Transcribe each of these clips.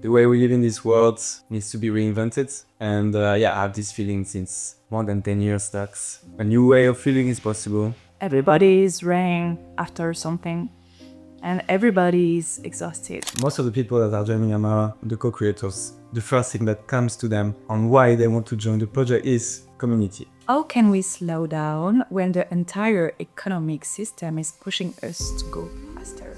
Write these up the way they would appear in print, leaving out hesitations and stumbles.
the way we live in this world needs to be reinvented. And I have this feeling since more than 10 years that a new way of feeling is possible. Everybody is running after something and everybody is exhausted. Most of the people that are joining Amara, the co-creators, the first thing that comes to them on why they want to join the project is community. How can we slow down when the entire economic system is pushing us to go faster?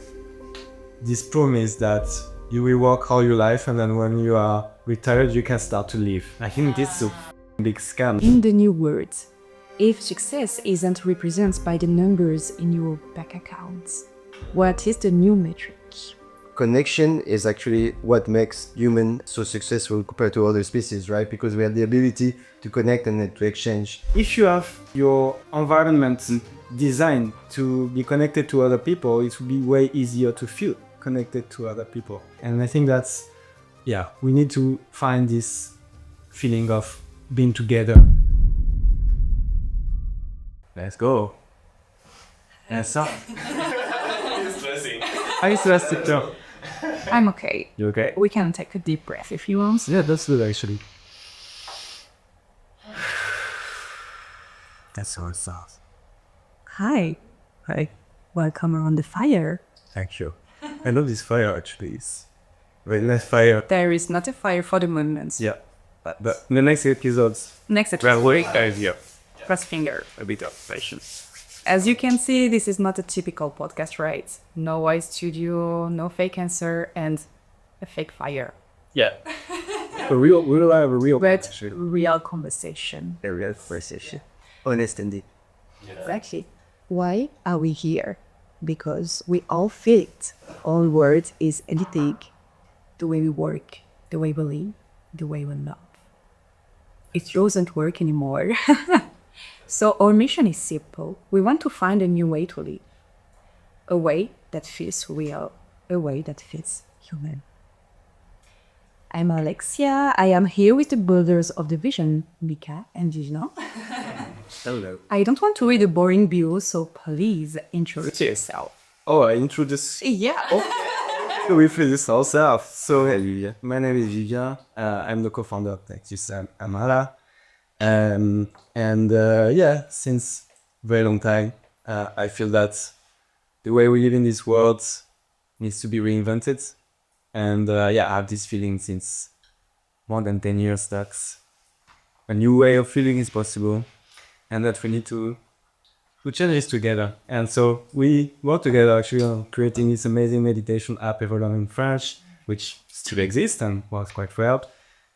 This promise that you will work all your life and then when you are retired, you can start to live. I think this is a big scam. In the new world, if success isn't represented by the numbers in your bank accounts, what is the new metric? Connection is actually what makes humans so successful compared to other species, right? Because we have the ability to connect and to exchange. If you have your environment designed to be connected to other people, it will be way easier to feel connected to other people. And I think that's, we need to find this feeling of being together. Let's go. That's all. Are you stressed too? I'm okay. You okay? We can take a deep breath if you want. Yeah, that's good actually. That's how it sounds. Hi, Hi. welcome around the fire. Thank you. I love this fire actually. It's very nice fire. There is not a fire for the moment. Yeah. But in the next episodes, Next we're episode, working idea. cross finger. A bit of patience. As you can see, this is not a typical podcast, right? No voice studio, no fake answer, and a fake fire. Yeah. we'll have a real But conversation. real conversation. A real conversation. Honest indeed. Exactly. Why are we here? Because we all feel it. All words is anything. The way we work, the way we live, the way we love. It doesn't work anymore. So our mission is simple. We want to find a new way to live. A way that feels real. A way that feels human. I'm Alexia. I am here with the builders of the vision, Mika and Vivien. Hello. I don't want to read a boring bio, so please introduce yourself. Oh, I introduce. Yeah. We introduce ourselves. So, my name is Vivien. I'm the co-founder of Nexus Amara. Since very long time, I feel that the way we live in this world needs to be reinvented. And I have this feeling since more than 10 years that a new way of feeling is possible and that we need to change this together. And so we work together actually on creating this amazing meditation app evolving in French, which still exists and was quite well.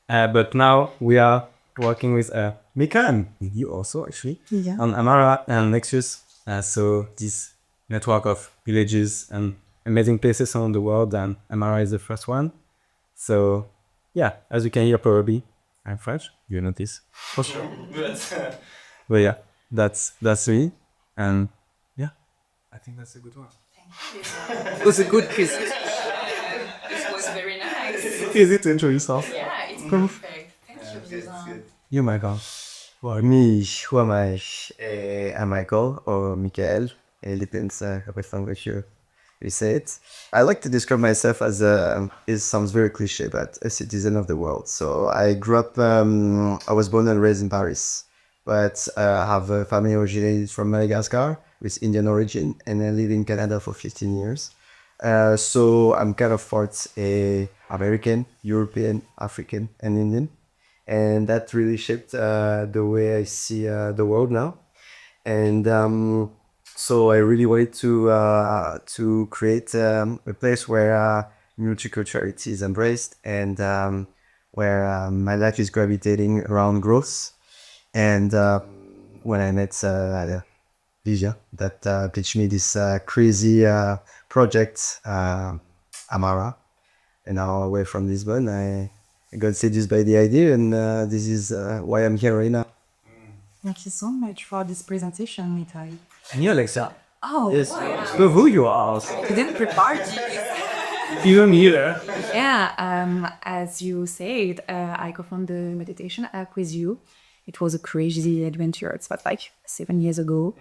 But now we are working with Mika and you also actually on Amara and Nexus. So this network of villages and amazing places around the world, and Amara is the first one. So as you can hear probably, I'm French. You notice for sure. But that's me, and I think that's a good one. It was a good quiz. This was very nice. Easy to introduce yourself. Yeah, it's perfect. Thank you, Vivien. You, Michael. Me, who am I? I'm Michael or Michael. It depends which language you say it. I like to describe myself as it sounds very cliche, but a citizen of the world. So I grew up, I was born and raised in Paris, but I have a family originated from Madagascar with Indian origin, and I live in Canada for 15 years. So I'm kind of part American, European, African, and Indian. And that really shaped the way I see the world now. And so I really wanted to create a place where multiculturality is embraced and where my life is gravitating around growth. And when I met Vivien, that pitched me this crazy project, Amara, an hour away from Lisbon, I got seduced by the idea, and this is why I'm here right now. Thank you so much for this presentation, Mitai. And you, Alexia. Oh, Yes. wow. So who you are? I didn't prepare this. Even here. Yeah, as you said, I co-founded the meditation app with you. It was a crazy adventure. It's about like 7 years ago.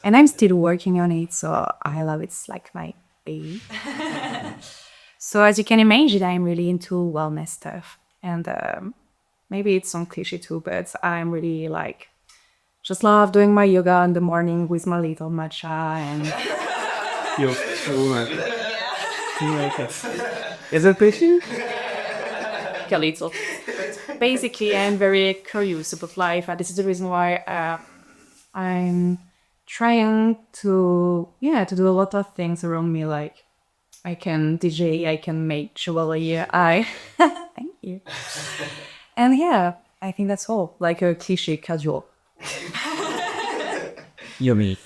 And I'm still working on it, so I love it. It's like my baby. So as you can imagine, I'm really into wellness stuff. And maybe it's some cliche too, but I'm really like, just love doing my yoga in the morning with my little matcha and You're a woman. Is it patient? a little. Basically, I'm very curious about life, and this is the reason why I'm trying to do a lot of things around me. Like I can DJ, I can make jewelry. I thank you. And yeah, I think that's all. Like a cliche casual. Yummy.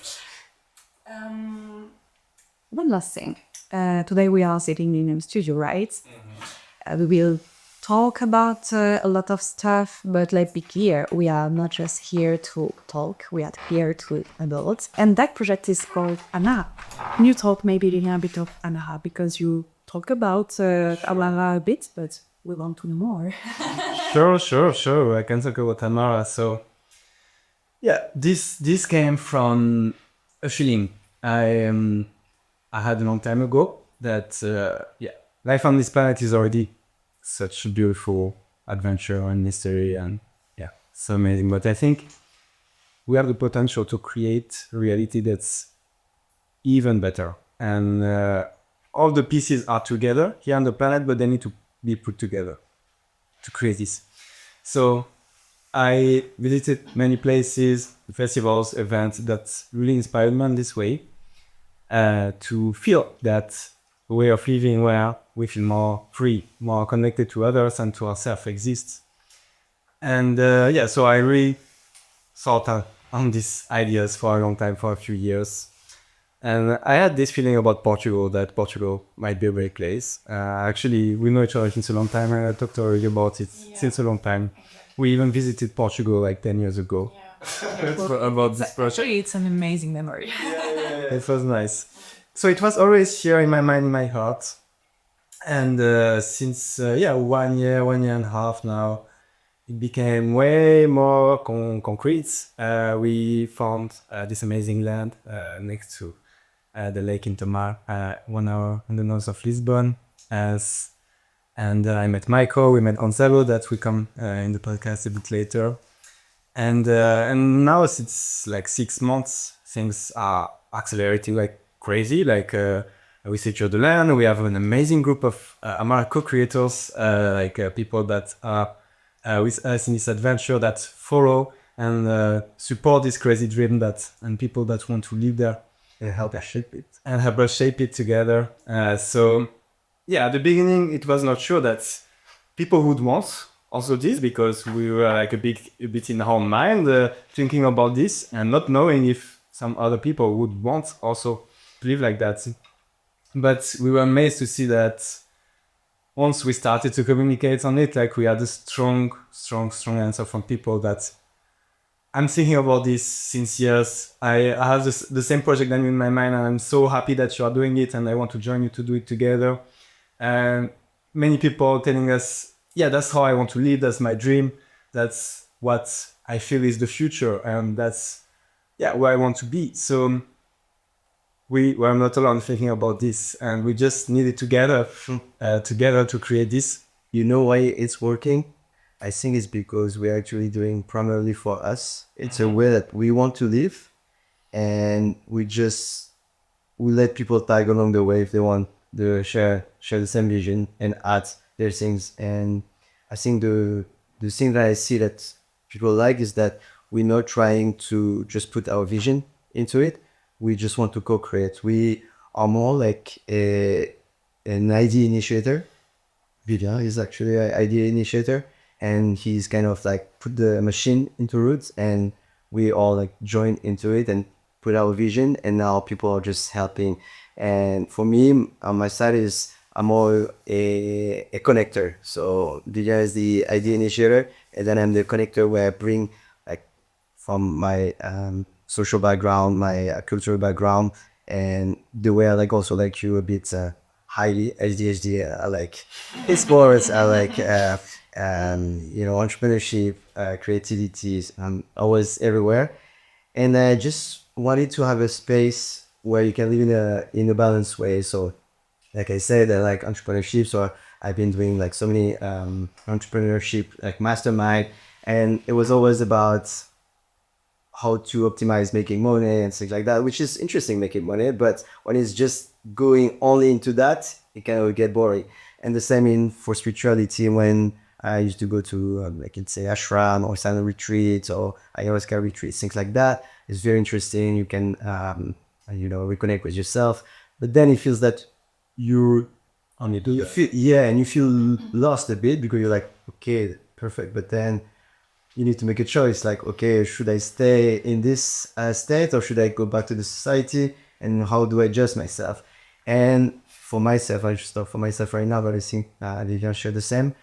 One last thing. Today we are sitting in a studio, right? We will talk about a lot of stuff, but let's be clear, we are not just here to talk, we are here to adults. And that project is called Anna. Can you talk maybe a bit of Anna, because you talk about Amara a bit, but we want to know more. Sure. I can talk about Tamara. So, yeah, this came from a feeling I had a long time ago that life on this planet is already such a beautiful adventure and mystery, and so amazing. But I think we have the potential to create a reality that's even better, and all the pieces are together here on the planet, but they need to be put together to create this. So I visited many places, festivals, events that really inspired me in this way, to feel that way of living where we feel more free, more connected to others and to ourselves exists. And so I really thought on these ideas for a long time, for a few years. And I had this feeling about Portugal, that Portugal might be a great place. Actually, we know each other since a long time, and I talked to her about it since a long time. We even visited Portugal like 10 years ago. About this project. Actually, it's an amazing memory. It was nice. So it was always here in my mind, in my heart. And since 1 year and a half now, it became way more concrete. We found this amazing land next to the lake in Tomar, 1 hour in the north of Lisbon. And I met Michael, we met Gonzalo, that will come in the podcast a bit later. And now since like 6 months, things are accelerating like crazy. Like we secure the land, we have an amazing group of Amara co-creators, people that are with us in this adventure, that follow and support this crazy dream, and people that want to live there And help us shape it. and help us shape it together. At the beginning, it was not sure that people would want also this, because we were like a bit in our mind thinking about this and not knowing if some other people would want also to live like that. But we were amazed to see that once we started to communicate on it, like we had a strong answer from people that I'm thinking about this since years. I have the same project in my mind, and I'm so happy that you are doing it, and I want to join you to do it together. And many people telling us, that's how I want to live, that's my dream, that's what I feel is the future, and that's where I want to be. So we were not alone thinking about this, and we just needed together to create this. You know why it's working? I think it's because we're actually doing primarily for us. It's a way that we want to live, and we let people tag along the way if they want to share the same vision and add their things. And I think the thing that I see that people like is that we're not trying to just put our vision into it. We just want to co-create. We are more like an idea initiator. Vivien is actually an idea initiator, and he's kind of like put the machine into roots, and we all like join into it and put our vision, and now people are just helping. And for me, on my side I'm more a connector. So Vivien is the idea initiator, and then I'm the connector, where I bring like from my social background, my cultural background, and the way I like also like you a bit highly ADHD. I like sports. I like entrepreneurship, creativity. I'm always everywhere, and I just wanted to have a space where you can live in a balanced way. So like I said, I like entrepreneurship. So I've been doing like so many entrepreneurship like mastermind, and it was always about how to optimize making money and things like that, which is interesting, making money. But when it's just going only into that, it can get boring. And the same in for spirituality. When I used to go to like let's say ashram or silent retreats or ayahuasca retreats, things like that, it's very interesting. You can reconnect with yourself, but then it feels that you Only do you that. feel, yeah, and you feel lost a bit because you're like, okay, perfect, but then you need to make a choice, like, okay, should I stay in this state or should I go back to the society, and how do I adjust myself? And for myself, I just talk for myself right now, but I think Vivien share the same,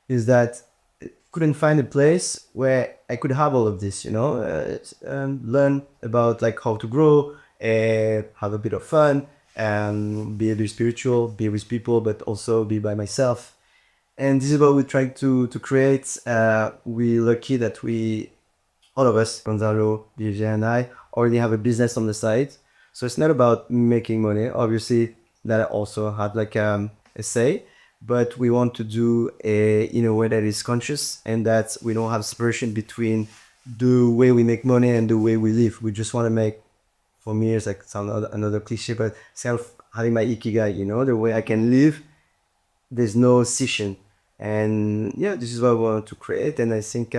is that I couldn't find a place where I could have all of this, learn about like how to grow, have a bit of fun, and be a bit spiritual, be with people, but also be by myself. And this is what we're trying to create. We're lucky that all of us, Gonzalo, Vivien, and I, already have a business on the side. So it's not about making money. Obviously, that also had like a say, but we want to do in a way that is conscious and that we don't have separation between the way we make money and the way we live. We just want to make, for me, it's like some another cliche, but self having my ikigai, the way I can live, there's no scission. And yeah, this is what I want to create. And I think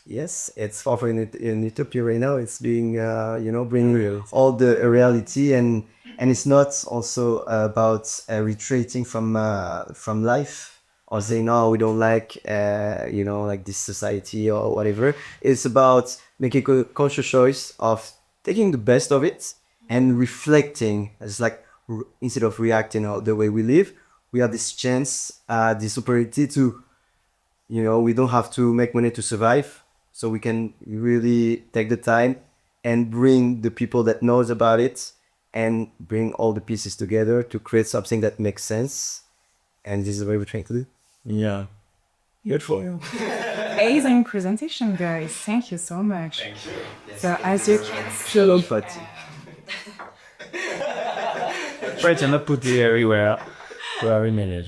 yes, it's far from in utopia right now. It's being bringing Real. all the reality, and it's not also about retreating from life or saying no, we don't like like this society or whatever. It's about making a conscious choice of taking the best of it and reflecting. It's like instead of reacting on the way we live, we have this chance, this opportunity to, we don't have to make money to survive. So we can really take the time and bring the people that knows about it and bring all the pieces together to create something that makes sense. And this is what we're trying to do. Yeah. Good for you. Amazing presentation, guys. Thank you so much. Thank you. So as you can see, But Right, and I put it everywhere. Where we manage.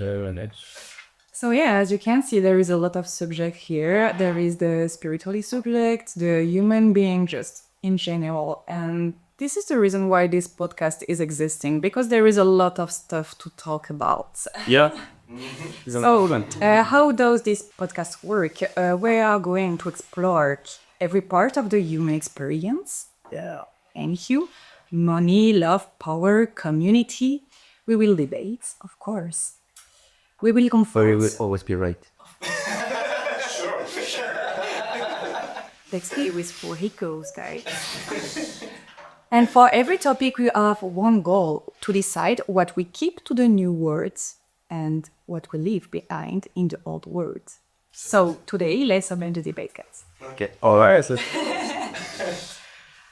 so yeah, as you can see, there is a lot of subject here. There is the spiritually subject, the human being just in general. And this is the reason why this podcast is existing, because there is a lot of stuff to talk about. Yeah. So, how does this podcast work? We are going to explore every part of the human experience. Thank you. Money, love, power, community. We will debate, of course. We will we confront. will always be right. Let's stay with four echoes, guys. And for every topic, we have one goal: to decide what we keep to the new words and what we leave behind in the old words. So today, let's open the debate, guys. Okay. All right.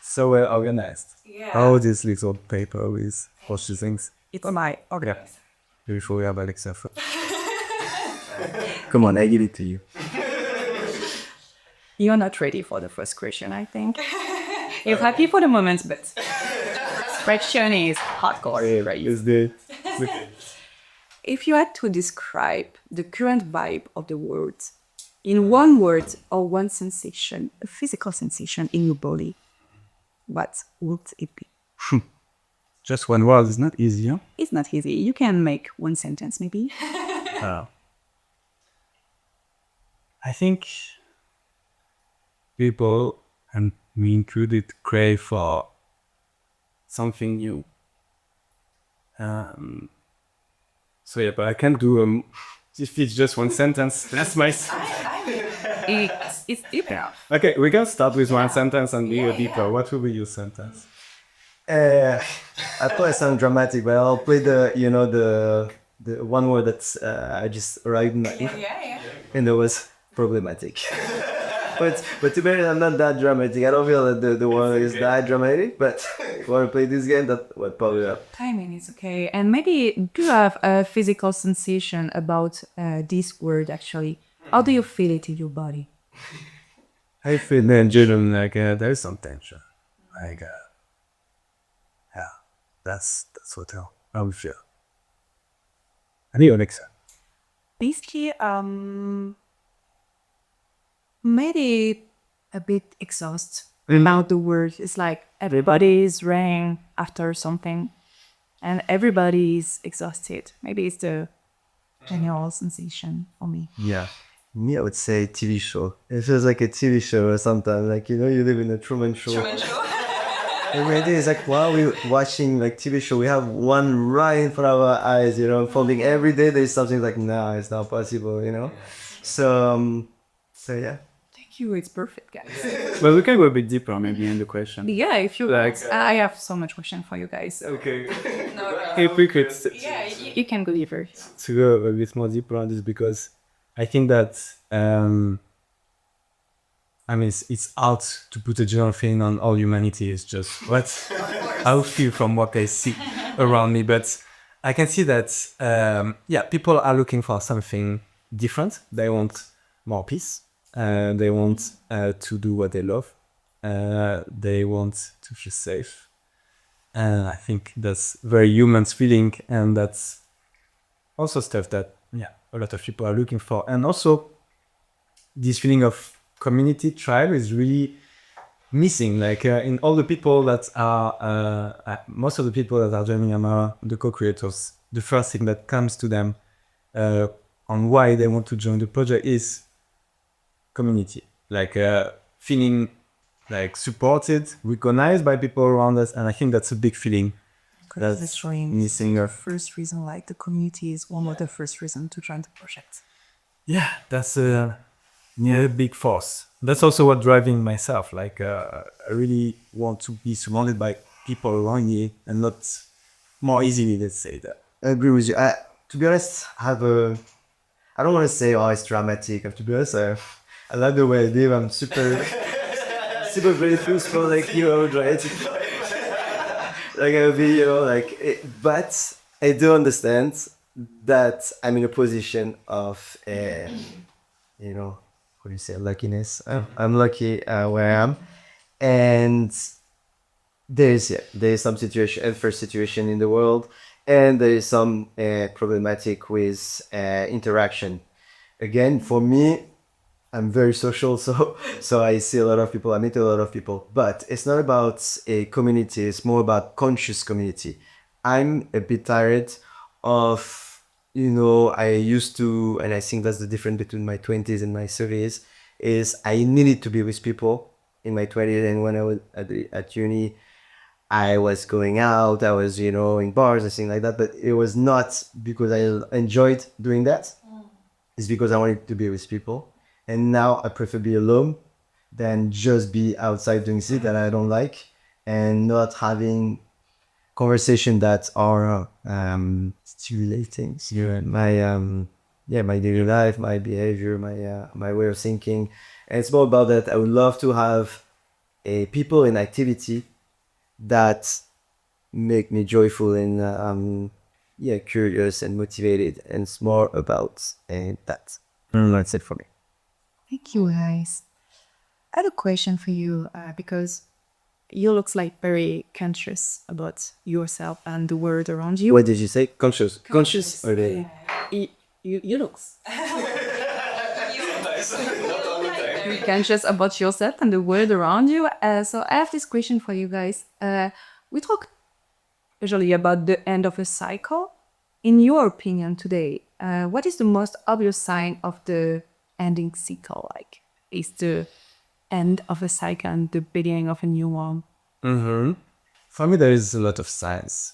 So well organized. How this little paper with all these things. It's my organized. Before we have Alexia. Come on, I give it to you. You're not ready for the first question, I think. You're happy for the moment, but question is hardcore, right? Is the If you had to describe the current vibe of the world in one word or one sensation, a physical sensation in your body, what would it be? just one word is not easy, huh? It's not easy. You can make one sentence, maybe. I think people, and me included, crave for something new. So yeah, but I can't do if it's just one sentence. That's my. It's deeper. Okay, we can start with one sentence and be deeper. What will be your sentence? I probably sound dramatic, but I'll play the one word that's I just arrived in my and it was problematic. but to be honest, I'm not that dramatic. I don't feel that the one is that dramatic. But if you want to play this game, that would probably up. Timing is okay. And maybe do you have a physical sensation about this word actually? How do you feel it in your body? I feel in general like there is some tension. Like yeah, that's what I would feel. And you, Alexa? Basically, maybe a bit exhausted about the word. It's like everybody is running after something and everybody is exhausted. Maybe it's the general sensation for me. Yeah. Me, I would say TV show. It feels like a TV show sometimes. Like, you know, you live in a Truman Show. Every day is like, while we're watching like TV show, we have one right in front of our eyes, you know, unfolding. Every day there's something like, no, it's not possible, you know? So yeah. Thank you. It's perfect, guys. Well, we can go a bit deeper maybe in the question. Yeah, if you Like- I have so much question for you guys. Okay. If we could You can go deeper. to go a bit more deeper on this, because I think that I mean it's hard to put a general thing on all humanity. It's just what I feel from what I see around me. But I can see that people are looking for something different. They want more peace. They want to do what they love. They want to feel safe. And I think that's very human feeling, and that's also stuff that a lot of people are looking for. And also this feeling of community tribe is really missing. Like in all the people that are most of the people that are joining Amara, the co-creators, the first thing that comes to them on why they want to join the project is community. Like feeling like supported, recognized by people around us, and I think that's a big feeling. That's missing. First reason, like the community is one of the first reason to join the project. Yeah, that's a big force. That's also what driving myself. Like I really want to be surrounded by people around me and not more easily, let's say that. I agree with you. To be honest, I don't want to say, oh, it's dramatic. To be honest, I love the way I live. I'm super grateful for like, you know, dramatic. Like I'll be, you know, but I do understand that I'm in a position of, you know, what do you say, luckiness. I'm lucky where I am, and there's some adverse situation in the world, and there is some problematic with interaction. Again, for me, I'm very social, so I see a lot of people, I meet a lot of people, but it's not about a community, it's more about conscious community. I'm a bit tired of, you know, I used to, and I think that's the difference between my 20s and my 30s, is I needed to be with people in my 20s, and when I was at uni, I was going out, I was, you know, in bars and things like that, but it was not because I enjoyed doing that. It's because I wanted to be with people. And now I prefer be alone than just be outside doing shit that I don't like and not having conversation that are stimulating my daily life, my behavior, my way of thinking. And it's more about that. I would love to have people in activity that make me joyful and curious and motivated, and it's more about that. That's it for me. Thank you, guys. I have a question for you because you look like very conscious about yourself and the world around you. What did you say? Conscious. Okay. You look very conscious about yourself and the world around you. So I have this question for you guys. We talk usually about the end of a cycle. In your opinion today, what is the most obvious sign of the ending cycle? Like, is the end of a cycle and the beginning of a new one? For me, there is a lot of science,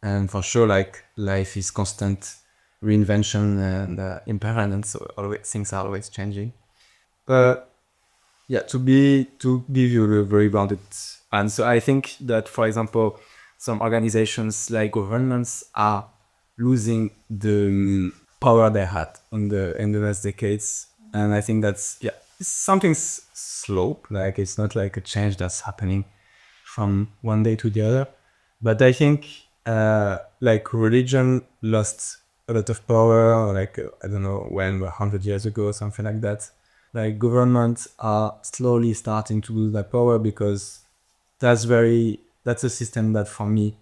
and for sure, like life is constant reinvention and impermanence, so things are always changing. But yeah, to give you a very rounded answer, I think that, for example, some organizations like governments are losing the power they had in the last decades, and I think that's something's slow. Like it's not like a change that's happening from one day to the other. But I think like religion lost a lot of power, like I don't know when, 100 years ago or something like that. Like governments are slowly starting to lose their power because that's a system that for me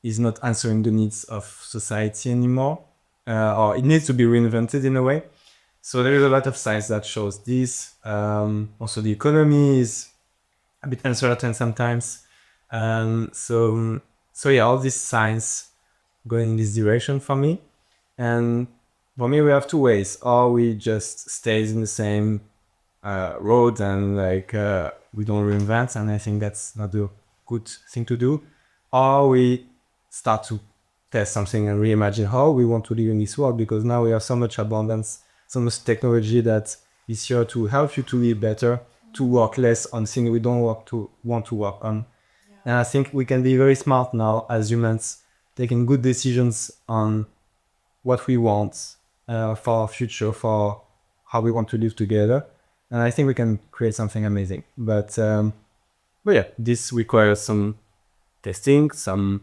is not answering the needs of society anymore. or it needs to be reinvented in a way. So there is a lot of science that shows this. Also, the economy is a bit uncertain sometimes. So yeah, all this science going in this direction for me. And for me, we have two ways: or we just stays in the same road and we don't reinvent, and I think that's not a good thing to do. Or we start to test something and reimagine how we want to live in this world, because now we have so much abundance, so much technology that is here to help you to live better, to work less on things we don't want to work on. And I think we can be very smart now as humans, taking good decisions on what we want for our future, for how we want to live together. And I think we can create something amazing. But yeah, this requires some testing, some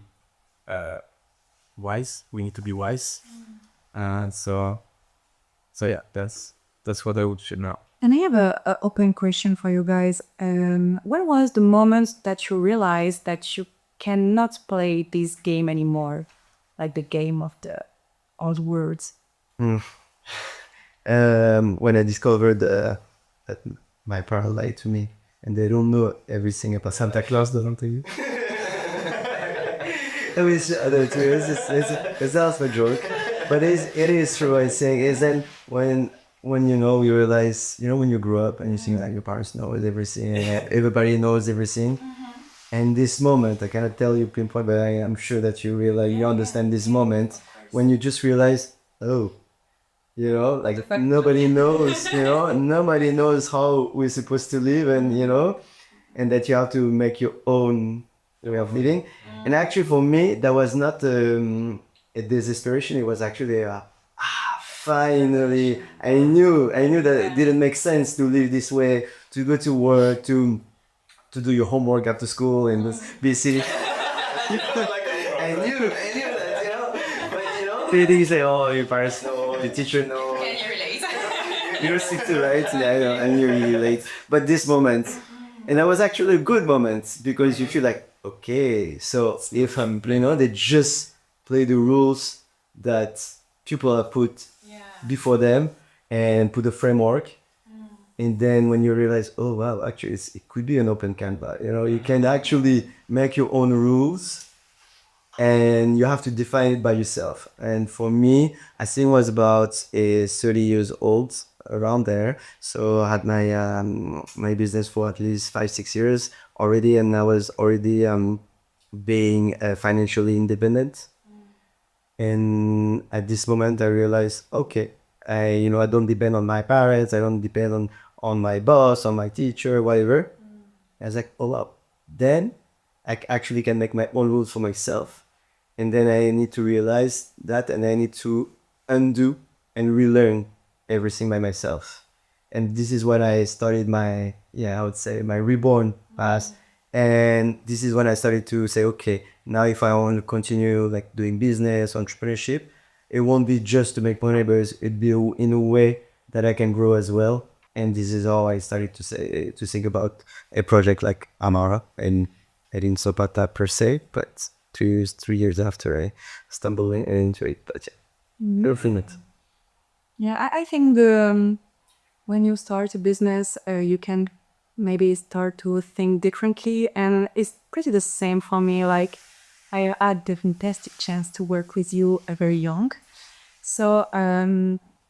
wise. We need to be wise. So yeah, that's what I would say now. And I have a open question for you guys. When was the moment that you realized that you cannot play this game anymore, like the game of the old words? When I discovered that my parents lied to me and they don't know everything about Santa Claus doesn't tell you. it's also a joke, but it is true. I think is then when you realize when you grow up and you think like your parents know everything, everybody knows everything, and this moment I cannot tell you pinpoint, but I am sure that you realize you understand this moment when you just realize, oh, like nobody knows, nobody knows how we're supposed to live, and that you have to make your own way of living. And actually, for me, that was not a desperation. It was actually finally, I knew that it didn't make sense to live this way, to go to work, to do your homework after school and just be sitting. I knew that, but you say, oh, your parents know, the teacher knows. Can you relate? You're 60, right? Yeah, I know, and you're really late. But this moment, and that was actually a good moment because you feel like, okay, so if I'm playing they just play the rules that people have put before them and put a framework. And then when you realize, oh wow, actually it could be an open canvas. You can actually make your own rules and you have to define it by yourself. And for me, I think it was about 30 years old, around there. So I had my business for at least 5-6 years already, and I was already being financially independent. And at this moment, I realized, okay, I don't depend on my parents, I don't depend on my boss, on my teacher, whatever. I was like, oh wow, then I actually can make my own rules for myself. And then I need to realize that, and I need to undo and relearn everything by myself. And this is when I started I would say my reborn path. And this is when I started to say, okay, now if I want to continue like doing business, entrepreneurship, it won't be just to make money, but it'd be in a way that I can grow as well. And this is how I started to think about a project like Amara. And I didn't stop at that per se, but 3 years after I stumbled into it. But yeah, it. Yeah, I think when you start a business, you can maybe start to think differently, and it's pretty the same for me. Like, I had the fantastic chance to work with you very young, so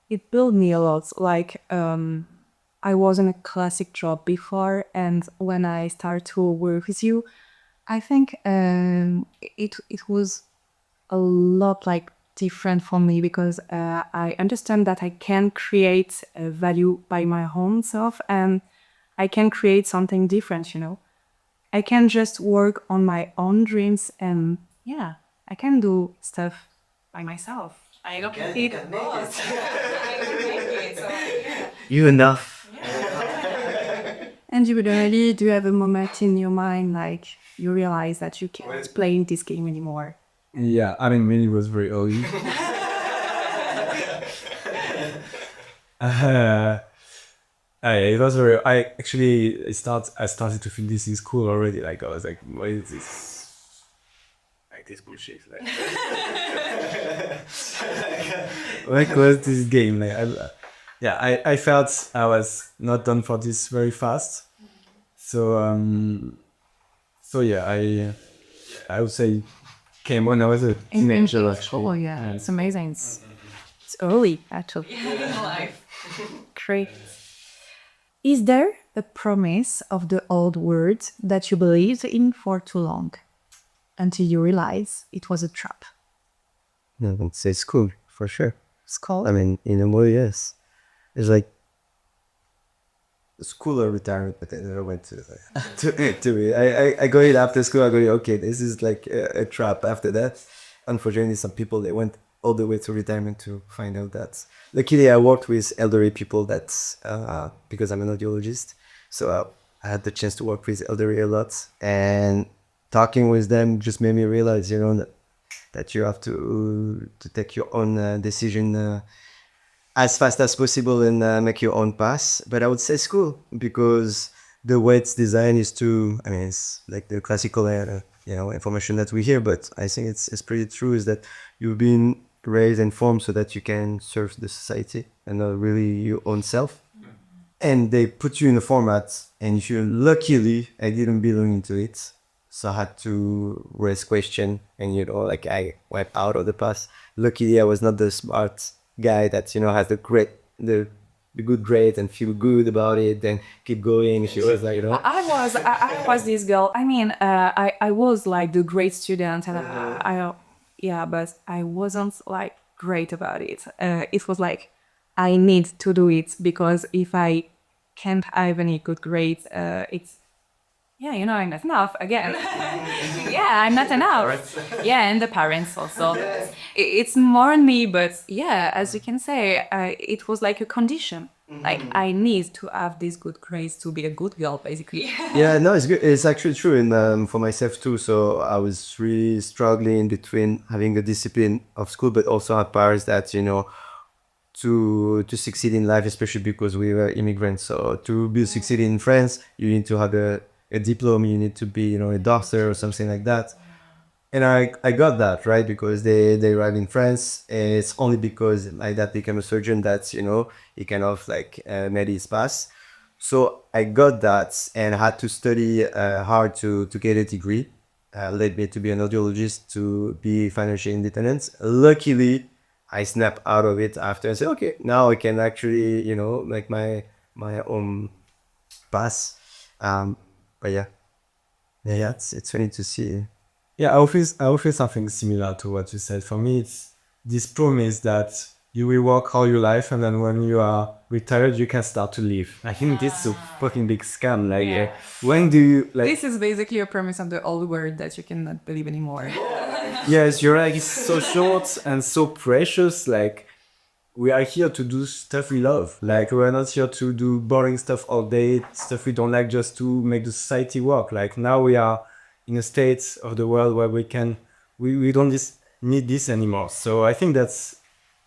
it built me a lot. Like, I was in a classic job before, and when I started to work with you, I think it was a lot like different for me, because I understand that I can create value by my own self, and I can create something different, I can just work on my own dreams, and yeah, I can do stuff by myself. I don't need a boss. I can make it, so yeah. You enough. And individually, do you have a moment in your mind like you realize that you can't play in this game anymore? Yeah, I mean, it was very early. It was very. I started to feel this in school already. Like I was like, what is this? Like this bullshit. Like. Like was this game? Like, I felt I was not done for this very fast. So yeah, I would say came when I was a teenager. Oh yeah, it's amazing. It's early actually. Great. Is there a promise of the old world that you believed in for too long until you realize it was a trap? No, I would say school for sure. School? I mean, in a way, yes. It's like school or retirement, but I never went to to it. I go in after school. I go, okay, this is like a trap. After that, unfortunately, some people they went all the way to retirement to find out that. Luckily, I worked with elderly people. That's because I'm an audiologist, so I had the chance to work with elderly a lot, and talking with them just made me realize, that you have to take your own decision. As fast as possible and make your own pass. But I would say school because the way it's designed is I mean, it's like the classical, information that we hear, but I think it's pretty true is that you've been raised and formed so that you can serve the society and not really your own self. And they put you in a format, and if you luckily, I didn't belong into it. So I had to raise question, and like I went out of the pass. Luckily, I was not the smart guy that has the good grade and feel good about it and keep going. She was like I was this girl. I mean, I was like the great student, and but I wasn't like great about it. It was like I need to do it because if I can't have any good grades, it's I'm not enough again. I'm not enough. Yeah, and the parents also. It's more on me, but as you can say, it was like a condition. Like I need to have these good grades to be a good girl, basically. Yeah, no, it's good. It's actually true, and for myself too. So I was really struggling between having a discipline of school, but also have parents that to succeed in life, especially because we were immigrants. So to be succeeding in France, you need to have a diploma, you need to be a doctor or something like that. And I got that, right, because they arrived in France. It's only because my dad became a surgeon that he kind of like made his pass. So I got that and had to study hard to get a degree. Led me to be an audiologist, to be financially independent. Luckily, I snapped out of it after and said, okay, now I can actually make my own pass. But yeah, it's funny to see. Yeah, I feel something similar to what you said. For me, it's this promise that you will work all your life, and then when you are retired, you can start to live. I think this is a fucking big scam. Like, when do you like? This is basically a premise of the old world that you cannot believe anymore. Yes, you're like, it's so short and so precious. Like, we are here to do stuff we love. Like, we're not here to do boring stuff all day, stuff we don't like, just to make the society work. Like, now we are in a state of the world where we don't need this anymore. So I think that's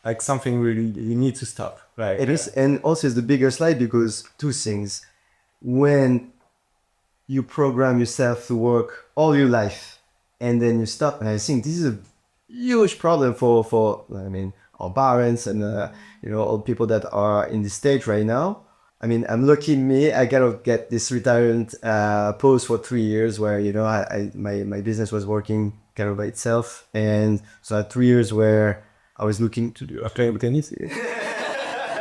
like something we need to stop. Right. It is, and also it's the bigger slide because two things. When you program yourself to work all your life and then you stop, and I think this is a huge problem for our parents and all people that are in this stage right now. I mean, I'm lucky me. I gotta get this retirement post for 3 years where my business was working kind of by itself, and so I had 3 years where I was looking to do playing tennis.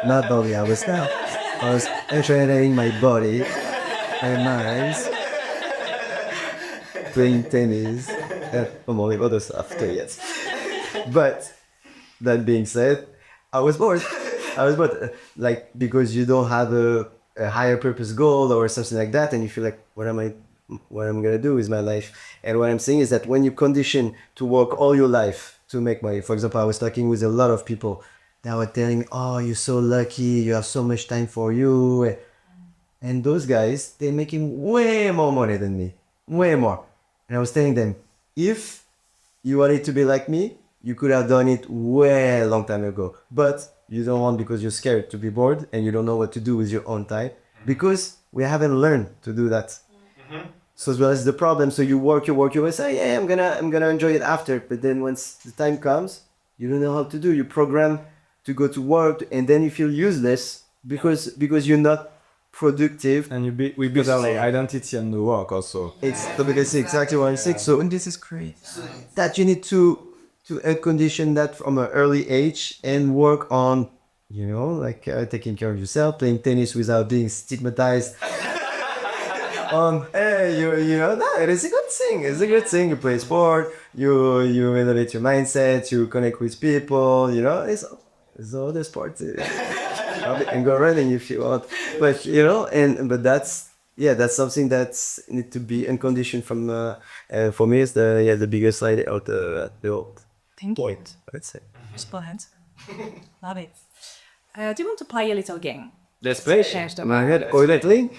Not only I was enjoying my body, my mind, playing tennis, and all the other stuff too. Yes, but that being said, I was bored. Like, because you don't have a higher purpose goal or something like that, and you feel like, what am gonna do with my life? And what I'm saying is that when you condition to work all your life to make money, for example, I was talking with a lot of people that were telling me, oh, you're so lucky, you have so much time for you. And those guys, they're making way more money than me, way more. And I was telling them, if you wanted to be like me, you could have done it way long time ago. But you don't want because you're scared to be bored and you don't know what to do with your own time because we haven't learned to do that. So as well as the problem. So you work, you say, yeah, I'm gonna enjoy it after. But then once the time comes, You don't know how to do. You program to go to work, and then you feel useless because you're not productive. And we build our identity on the work also. It's exactly what I'm saying. So, and this is great. That you need to condition that from an early age and work on, like taking care of yourself, playing tennis without being stigmatized. Hey, it is a good thing. It's a good thing. You play sport. You elevate your mindset. You connect with people. It's all the sports. And go running if you want, but that's something that's need to be unconditioned from. For me, it's the biggest slide out the old Thank you. point. I'd say. Splendid. Love it. Do you want to play a little game? Let's play. Change the My head oiletling.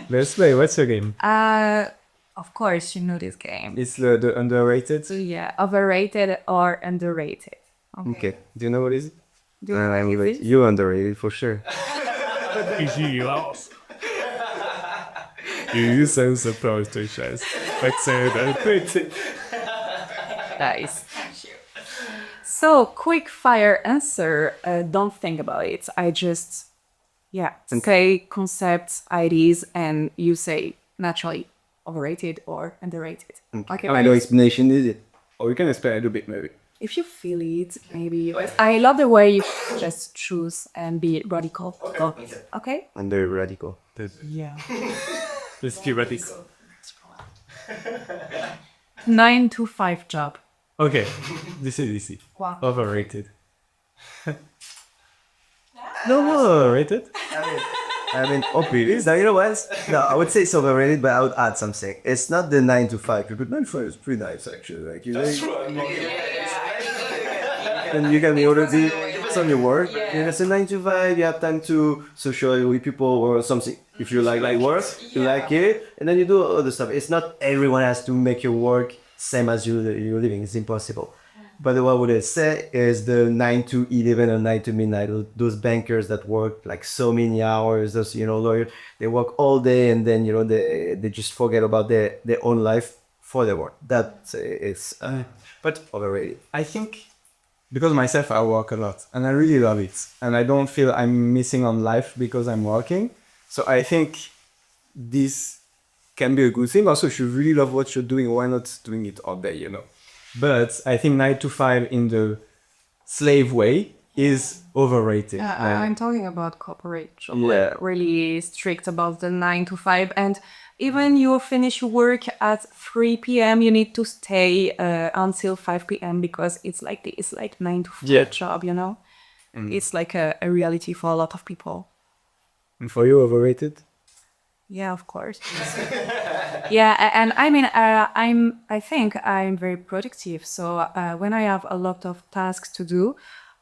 Let's play. What's your game? Of course, you know this game. It's the underrated. So yeah, overrated or underrated. Okay. Do you know what is it? Do you know what it is? You underrated for sure. You sound surprised, Chase. Let's say that. Nice. So, quick fire answer. Don't think about it. I just, say concepts, ideas, and you say naturally overrated or underrated. Okay. No explanation needed. Or we can explain a little bit maybe. If you feel it, maybe. I love the way you just choose and be radical. Okay? Under radical. Yeah. Let's be radical. 9 to 5 job. Okay, this is easy. Wow. Overrated. No. Overrated? Please. Now, you know what? No, I would say it's overrated, but I would add something. It's not the 9 to 5. But 9 to 5 is pretty nice, actually. Like, and you can be already on your work. It's a 9 to 5. You have time to socialize with people or something. If you like work, you like it, and then you do other stuff. It's not everyone has to make your work same as you're living. It's impossible. But what I would say is the 9 to 11 or 9 to midnight, those bankers that work like so many hours, those, lawyers, they work all day and then, they just forget about their own life for their work. That is, but overrated. I think because myself, I work a lot and I really love it. And I don't feel I'm missing on life because I'm working. So I think this can be a good thing. Also, if you really love what you're doing, why not doing it all day, But I think 9 to 5 in the slave way is overrated. I'm talking about corporate job. Yeah. Really strict about the 9 to 5. And even you finish work at 3 p.m., you need to stay until 5 p.m. because it's like 9 to 5 job, It's like a reality for a lot of people. And for you, overrated? Yeah, of course. Yeah, and I think I'm very productive. So when I have a lot of tasks to do,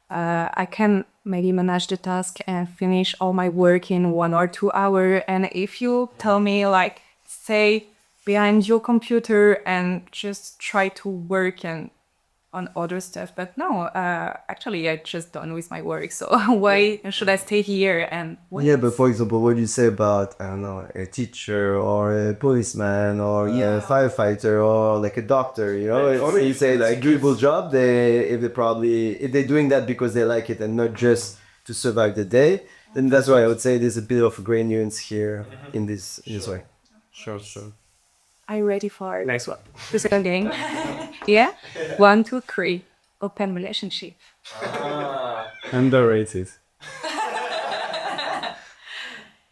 I can maybe manage the task and finish all my work in 1 or 2 hours. And if you tell me stay behind your computer and just try to work and on other stuff, but no, actually I just done with my work, so why should I stay here and wait? Yeah, but for example, what do you say about, I don't know, a teacher or a policeman or a firefighter or like a doctor, Or you say like doable job, if they're doing that because they like it and not just to survive the day, then that's why I would say there's a bit of a gray nuance here in this way. Sure. Are you ready for Next one. the second game? Yeah? 1, 2, 3. Open relationship. Underrated.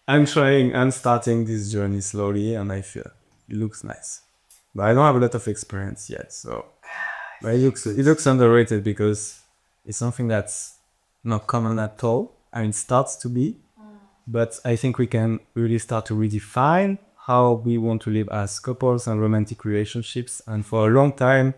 I'm starting this journey slowly and I feel it looks nice. But I don't have a lot of experience yet, so but it looks underrated because it's something that's not common at all. I mean, it starts to be, but I think we can really start to redefine how we want to live as couples and romantic relationships. And for a long time,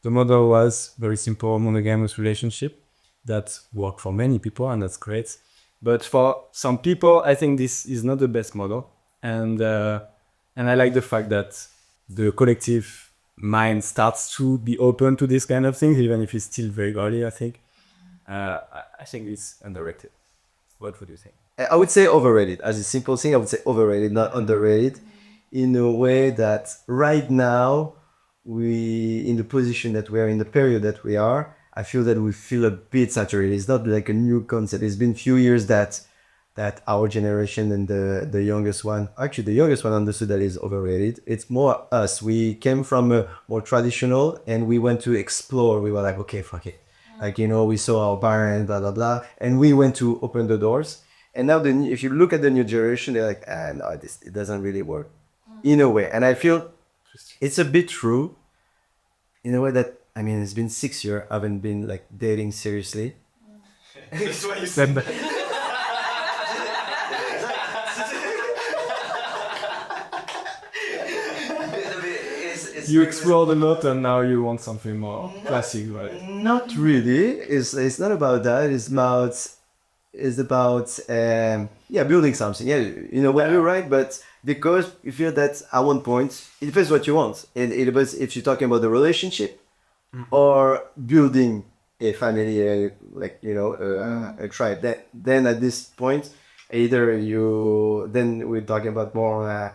the model was very simple, monogamous relationship that worked for many people, and that's great. But for some people, I think this is not the best model. And I like the fact that the collective mind starts to be open to this kind of things, even if it's still very early, I think. I think it's underrated. What would you think? I would say overrated. As a simple thing, I would say overrated, not underrated, in a way that right now we in the position that we are in the period that we are, I feel that we feel a bit saturated. It's not like a new concept. It's been few years that our generation and the youngest one, actually the youngest one, understood that is overrated. It's more us. We came from a more traditional and we went to explore. We were like, okay, fuck it. Like, you know, we saw our parents, blah, blah, blah. And we went to open the doors. And now if you look at the new generation, they're like, no, it doesn't really work in a way. And I feel it's a bit true in a way that, I mean, it's been 6 years. I haven't been like dating seriously. That's why you said that. You explored a lot and now you want something more classic, right? Not really. It's not about that. It's about building something. Yeah, you know, you're right. But because you feel that at one point it depends what you want. It depends if you're talking about the relationship or building a family, like, you know, a tribe. Then at this point, then we're talking about more.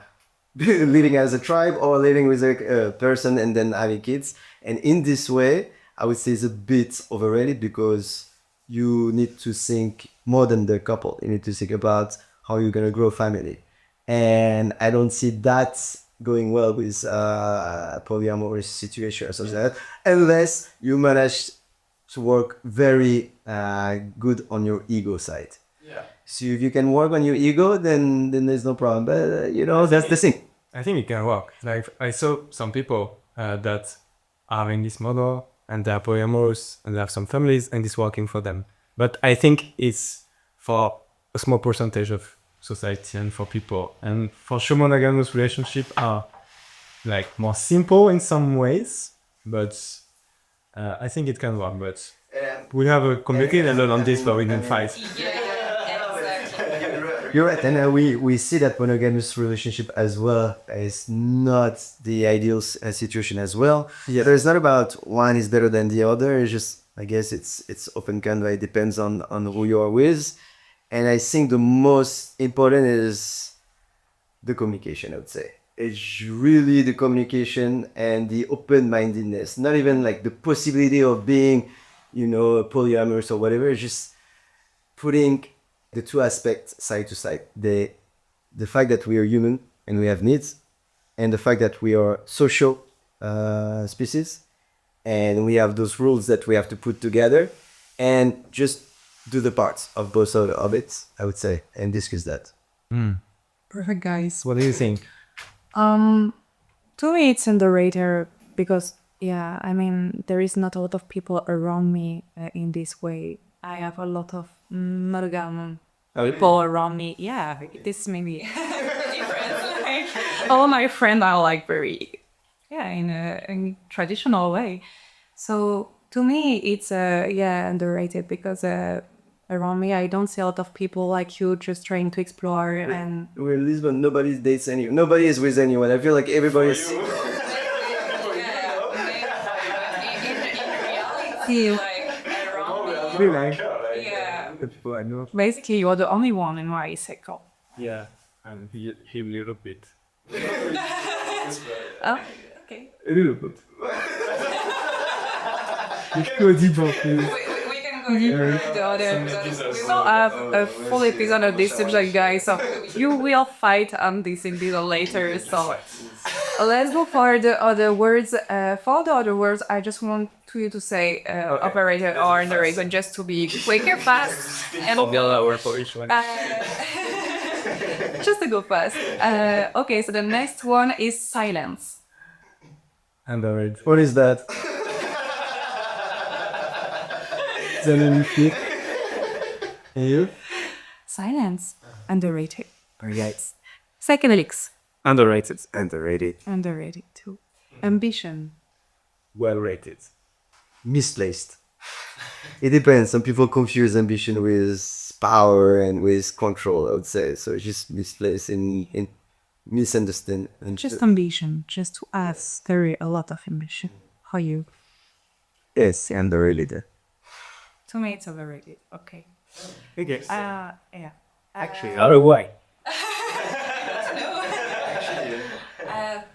Living as a tribe or living with a person and then having kids. And in this way, I would say it's a bit overrated because you need to think more than the couple. You need to think about how you're going to grow a family. And I don't see that going well with a polyamorous situation or something like that, unless you manage to work very good on your ego side. Yeah. So if you can work on your ego, then there's no problem. But you know, that's the thing. I think it can work. Like I saw some people that are having this model and they are polyamorous and they have some families and it's working for them. But I think it's for a small percentage of society and for people. And for sure, monogamous relationships are like more simple in some ways, but I think it can work. But we have a complicated a lot on this, but we can fight. You're right, and we see that monogamous relationship as well is not the ideal situation as well. Yeah, it's not about one is better than the other. It's just, I guess it's often kind of, it depends on who you are with, and I think the most important is the communication. I would say it's really the communication and the open-mindedness. Not even like the possibility of being, you know, polyamorous or whatever. It's just putting the two aspects side to side. The fact that we are human and we have needs, and the fact that we are social species, and we have those rules that we have to put together, and just do the parts of both of it, I would say, and discuss that. Perfect, guys. What do you think? To me, it's underrated because, yeah, I mean, there is not a lot of people around me in this way. I have a lot of monogam people around me. Yeah, this may be different. Like, all my friends are like very, in a traditional way. So to me, it's underrated because around me, I don't see a lot of people like you just trying to explore and. We're in Lisbon. Nobody dates anyone. Nobody is with anyone. I feel like everybody's. In reality, around me, basically, you're the only one in my circle. Yeah, and he a little bit. Oh, okay. A little bit. Go deeper, please. We can go deeper into the other episodes. We will have a full episode of this subject, guys. So you will fight on this in detail later. So let's go for the other words. For the other words, I just want you to say operator or narrator, just to be quick and fast. And word for each one. just to go fast. Okay, so the next one is silence. Underrated. What is that? And you? Silence. Underrated. Very nice. Second, Alex. Underrated. Underrated too. Ambition. Well rated. Misplaced. It depends. Some people confuse ambition with power and with control, I would say. So it's just misplaced in misunderstand. And Just ambition. Just to us, there a lot of ambition. How you? yes, underrated. To me, it's overrated. Okay. Okay. Yeah. Actually, other way.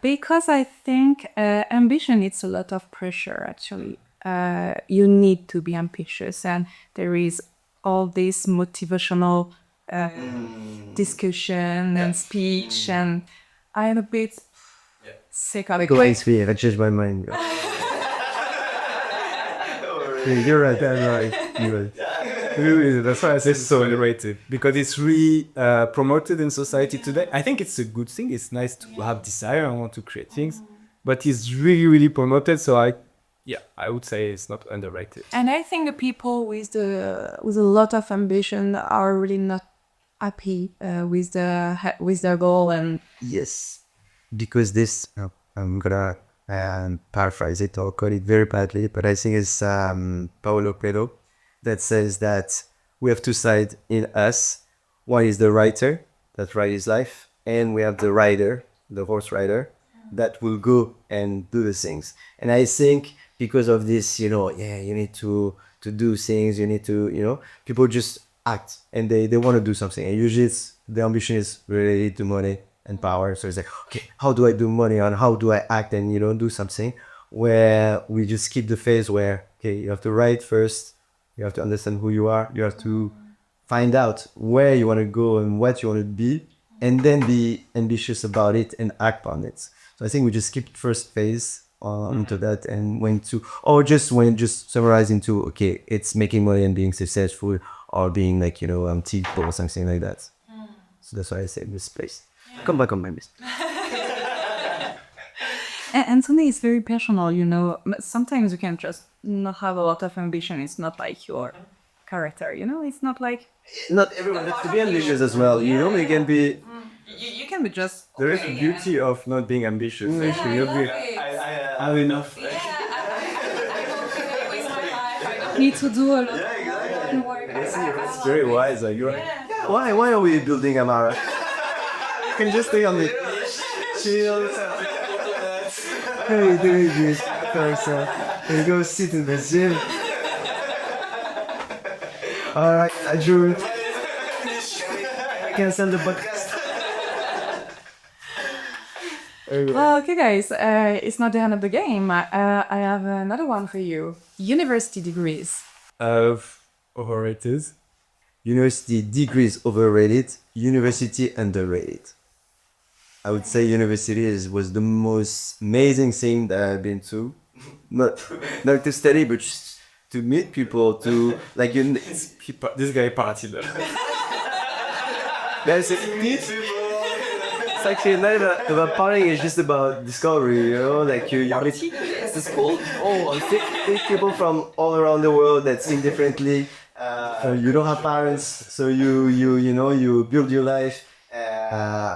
Because I think ambition, it's a lot of pressure, actually. You need to be ambitious, and there is all this motivational discussion and speech, and I am a bit sick of it. Go XP, I changed my mind. You're right, I'm right. You're right. Really, that's why I say it's so underrated, because it's really promoted in society today. I think it's a good thing. It's nice to have desire and want to create things, but it's really, really promoted. So I would say it's not underrated. And I think the people with a lot of ambition are really not happy with their goal. And Yes, because this, I'm gonna paraphrase it or call it very badly, but I think it's Paulo Coelho that says that we have two sides in us. One is the writer that writes his life, and we have the rider, the horse rider, that will go and do the things. And I think because of this, you need to do things, you need to, people just act and they want to do something. And usually the ambition is related to money and power. So it's like, okay, how do I do money and how do I act and, do something, where we just skip the phase where, okay, you have to write first, you have to understand who you are, you have to find out where you want to go and what you want to be, and then be ambitious about it and act on it. So I think we just skipped first phase into that and went summarize into, okay, it's making money and being successful, or being like, people or something like that. So that's why I say this place. Come back on my list. And something is very personal, Sometimes you can just not have a lot of ambition. It's not like your character, It's not like Not everyone has to be ambitious as well. You can be. you can be just. There is the beauty of not being ambitious. Actually, I have enough. I need to do a lot of work. It's very wise. Like you're. Why are we building Amara? You can just stay on the chill. Hey, doing this person. And go sit in the gym. Alright, I drew it. Cancel the podcast. Well, okay, guys, it's not the end of the game. I have another one for you. University degrees. Overrated. University degrees overrated, university underrated. I would say university was the most amazing thing that I've been to. Not to study, but just to meet people, to like This guy partied. Guys, it's actually not about partying, it's just about discovery, like you meet the school, meet people from all around the world that think differently. You don't have parents, so you build your life.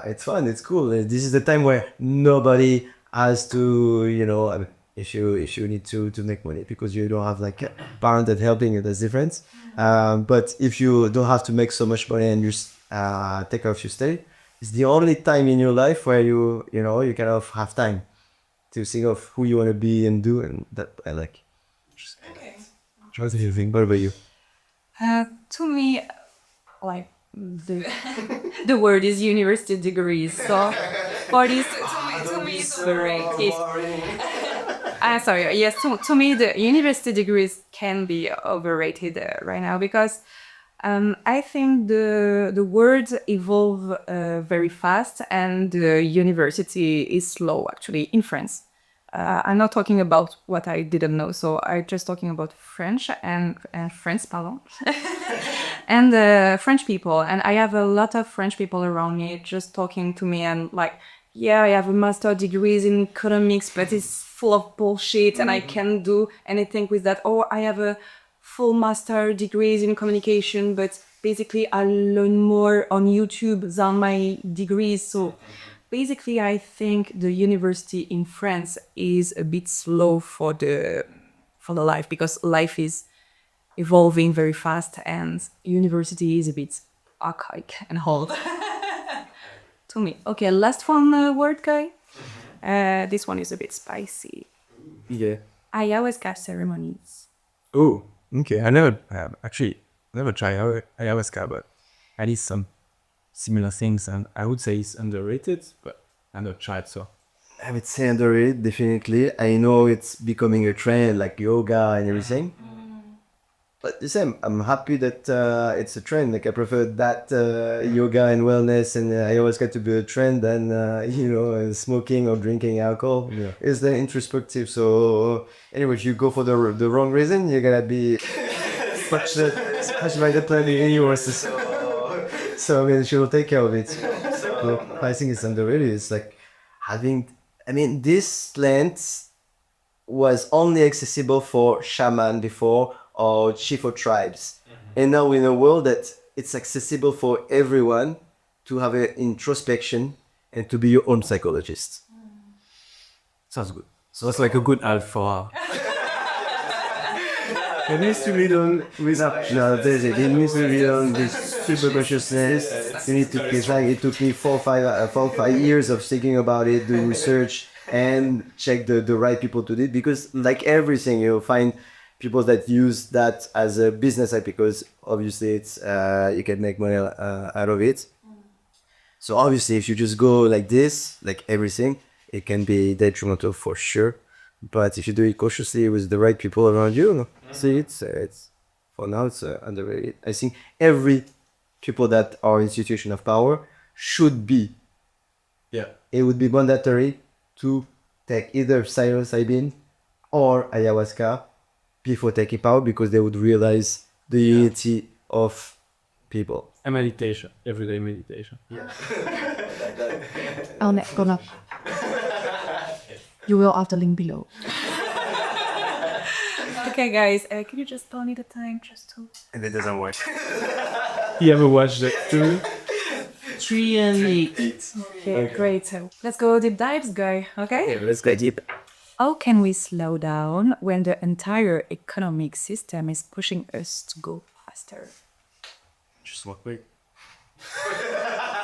It's fun, it's cool. This is the time where nobody has to, if you need to make money because you don't have like a parent that helping you, that's different. But if you don't have to make so much money and you take care of your study, it's the only time in your life where you kind of have time to think of who you want to be and do, and that I like. Okay. What do you think? What about you? To me, like the word is university degrees. So for this, to me it's overrated. Sorry. Yes, to me the university degrees can be overrated right now because I think the words evolve very fast and the university is slow actually in France. I'm not talking about what I didn't know, so I'm just talking about French and France, pardon, and French people. And I have a lot of French people around me just talking to me and like, yeah, I have a master degrees in economics, but it's full of bullshit and I can't do anything with that. Or I have a full master degrees in communication, but basically I learn more on YouTube than my degrees. So basically, I think the university in France is a bit slow for the life because life is evolving very fast and university is a bit archaic and old. To me. Okay, last one word, guy. This one is a bit spicy. Yeah. Ayahuasca ceremonies. Oh, okay. I never tried ayahuasca, but I did some similar things, and I would say it's underrated, but I not tried, so I would say underrated, definitely. I know it's becoming a trend like yoga and everything. But the same, I'm happy that it's a trend. Like I prefer that yoga and wellness and ayahuasca to be a trend than smoking or drinking alcohol. Yeah. It's the introspective. So anyway, if you go for the wrong reason, you're gonna be smashed by the planet universe. So I mean, she will take care of it. So I think it's underrated. It's like having. I mean, this plant was only accessible for shaman before or chief of tribes. And now in a world that it's accessible for everyone to have an introspection and to be your own psychologist. Sounds good. So it's like a good ad for It needs to be done without no, there's it. It needs to be done with super consciousness. You need to. It's like it took me 4 or 5 years of thinking about it, doing research, and check the right people to do it. Because like everything, you'll find people that use that as a business side because obviously it's you can make money out of it. So obviously, if you just go like this, like everything, it can be detrimental for sure. But if you do it cautiously with the right people around you, no, see it's for now it's underrated. I think every people that are in situation of power should be. yeah. It would be mandatory to take either psilocybin or ayahuasca before taking power because they would realize the unity of people. And meditation, everyday meditation. I'm not gonna. You will have the link below. Okay, guys, can you just tell me the time just to... And it doesn't work. You ever watched that too? 3 and 8. Okay, great. So let's go deep dives, guy. Okay? Let's go deep. How can we slow down when the entire economic system is pushing us to go faster? Just walk quick.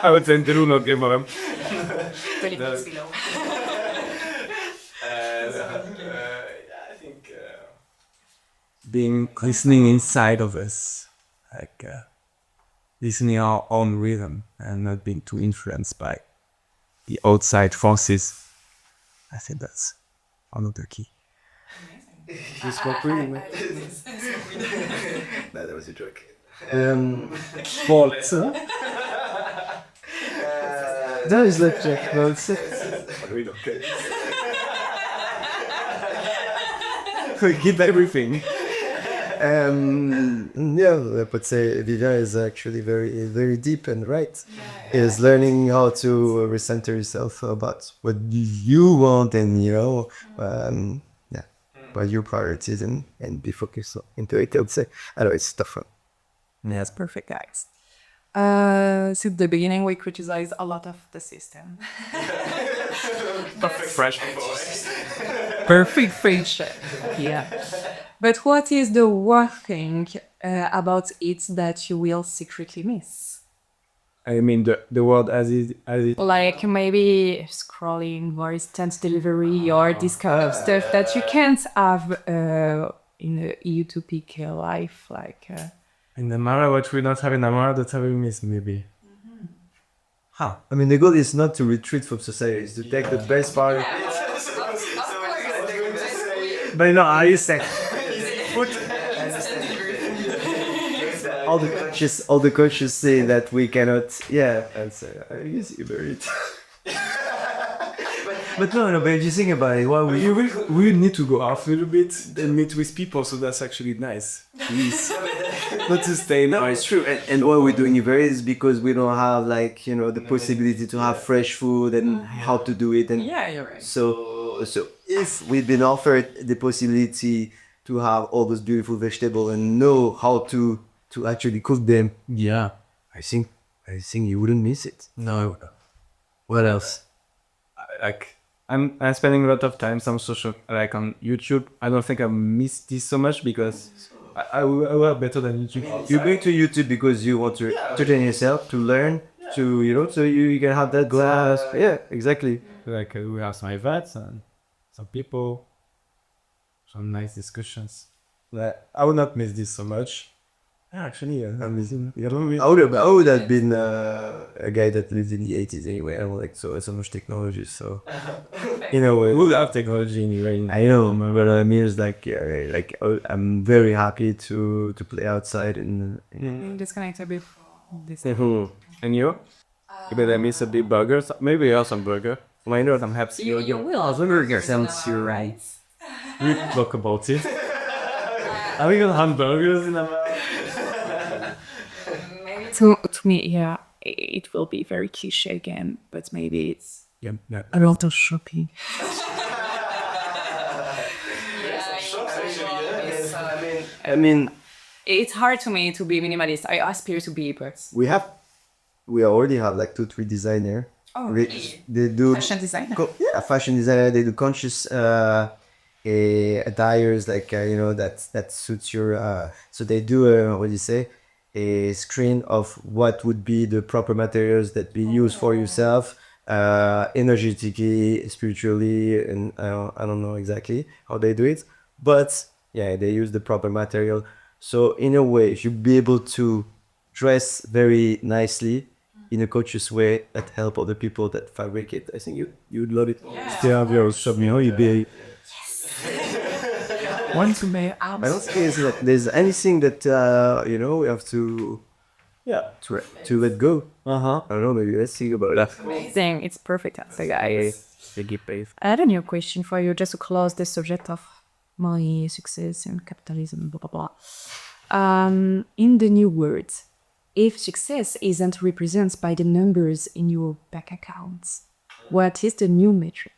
I would say the rule of game of them. Below. I think being listening inside of us, like listening our own rhythm and not being too influenced by the outside forces. I think that's another key. You smoke weed, man. No, that was a joke. False. That is not joke. No, it's Forget everything. yeah, I would say Vivien is actually very deep and right. Is learning how to recenter yourself about what you want and what your priorities and be focused into it. I would say. I know it's tough. That's perfect, guys. Since the beginning, we criticize a lot of the system. Fresh. Perfect friendship. Yeah. But what is the one thing about it that you will secretly miss? I mean the world as it. Like maybe scrolling or instant delivery or this kind of stuff that you can't have in a utopic life. Like, In the Mara, what we not have in the Mara, that's how we miss maybe. Huh. I mean, the goal is not to retreat from society; it's to take the best part. But you know, are you saying? All the coaches say that we cannot. Yeah, and so I guess you buried. But no. But if you think about it, why We need to go off a little bit and meet with people, so that's actually nice. Please. Not to stay now. No, it's true. And why we're doing it is because we don't have the possibility to have fresh food and how to do it. And yeah, you're right. so if we've been offered the possibility to have all those beautiful vegetables and know how to actually cook them, Yeah. I think you wouldn't miss it. No. What else? I'm spending a lot of time on on YouTube. I don't think I miss this so much because I work better than YouTube. You go to YouTube because you want to entertain yourself, to learn, so you can have that glass. Yeah, exactly. We have some events and some people, some nice discussions. I would not miss this so much. Actually, amazing. I would have been a guy that lived in the 80s anyway. I don't like so much technology. So in a way, We would have technology anyway. I know, but I mean, it's like I'm very happy to play outside Disconnect a bit from this. And you? You better miss a bit burgers. Maybe you have some burger. Why not? I'm happy. You will also burger sounds too, right? We talk about it. Are we gonna hamburgers in a To me, yeah, it will be very cliche again, but maybe it's Yeah, no. a lot of shopping. I mean, It's hard to me to be minimalist. I aspire to be, but we already have like 2-3 designer. Oh, They do fashion designer. fashion designer. They do conscious attires like that suits your. So they do what do you say? A screen of what would be the proper materials that be used for yourself, energetically, spiritually, and I don't know exactly how they do it, but yeah, they use the proper material. So in a way, if you be able to dress very nicely in a conscious way that help other people that fabricate, I think you'd love it. Still have your shop, you be. Want to make I don't think there's anything that we have to to let go. I don't know. Maybe let's think about that. amazing. It's perfect answer, guys. I I had a new question for you, just to close the subject of money, success, and capitalism, blah blah blah. In the new words, if success isn't represented by the numbers in your bank accounts, what is the new metric?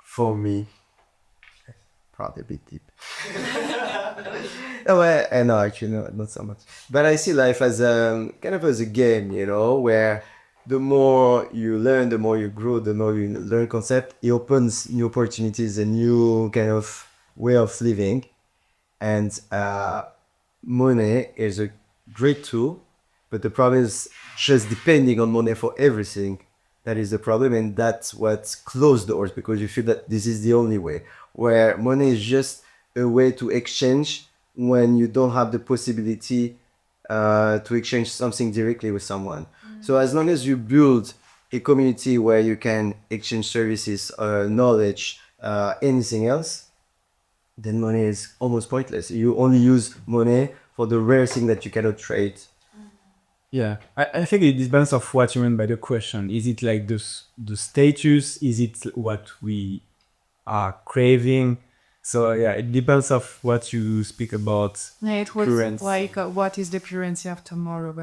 For me, probably a bit deep. No, I know actually, no, not so much. But I see life as kind of as a game, where the more you learn, the more you grow, the more you learn concept. It opens new opportunities, a new kind of way of living, and money is a great tool. But the problem is just depending on money for everything. That is the problem, and that's what closed doors because you feel that this is the only way. Where money is just a way to exchange when you don't have the possibility to exchange something directly with someone. So as long as you build a community where you can exchange services, knowledge, anything else, then money is almost pointless. You only use money for the rare thing that you cannot trade. Yeah, I think it depends of what you mean by the question. Is it like the status? Is it what we are craving? So yeah, it depends of what you speak about. Yeah, it was Current. like, what is the currency of tomorrow?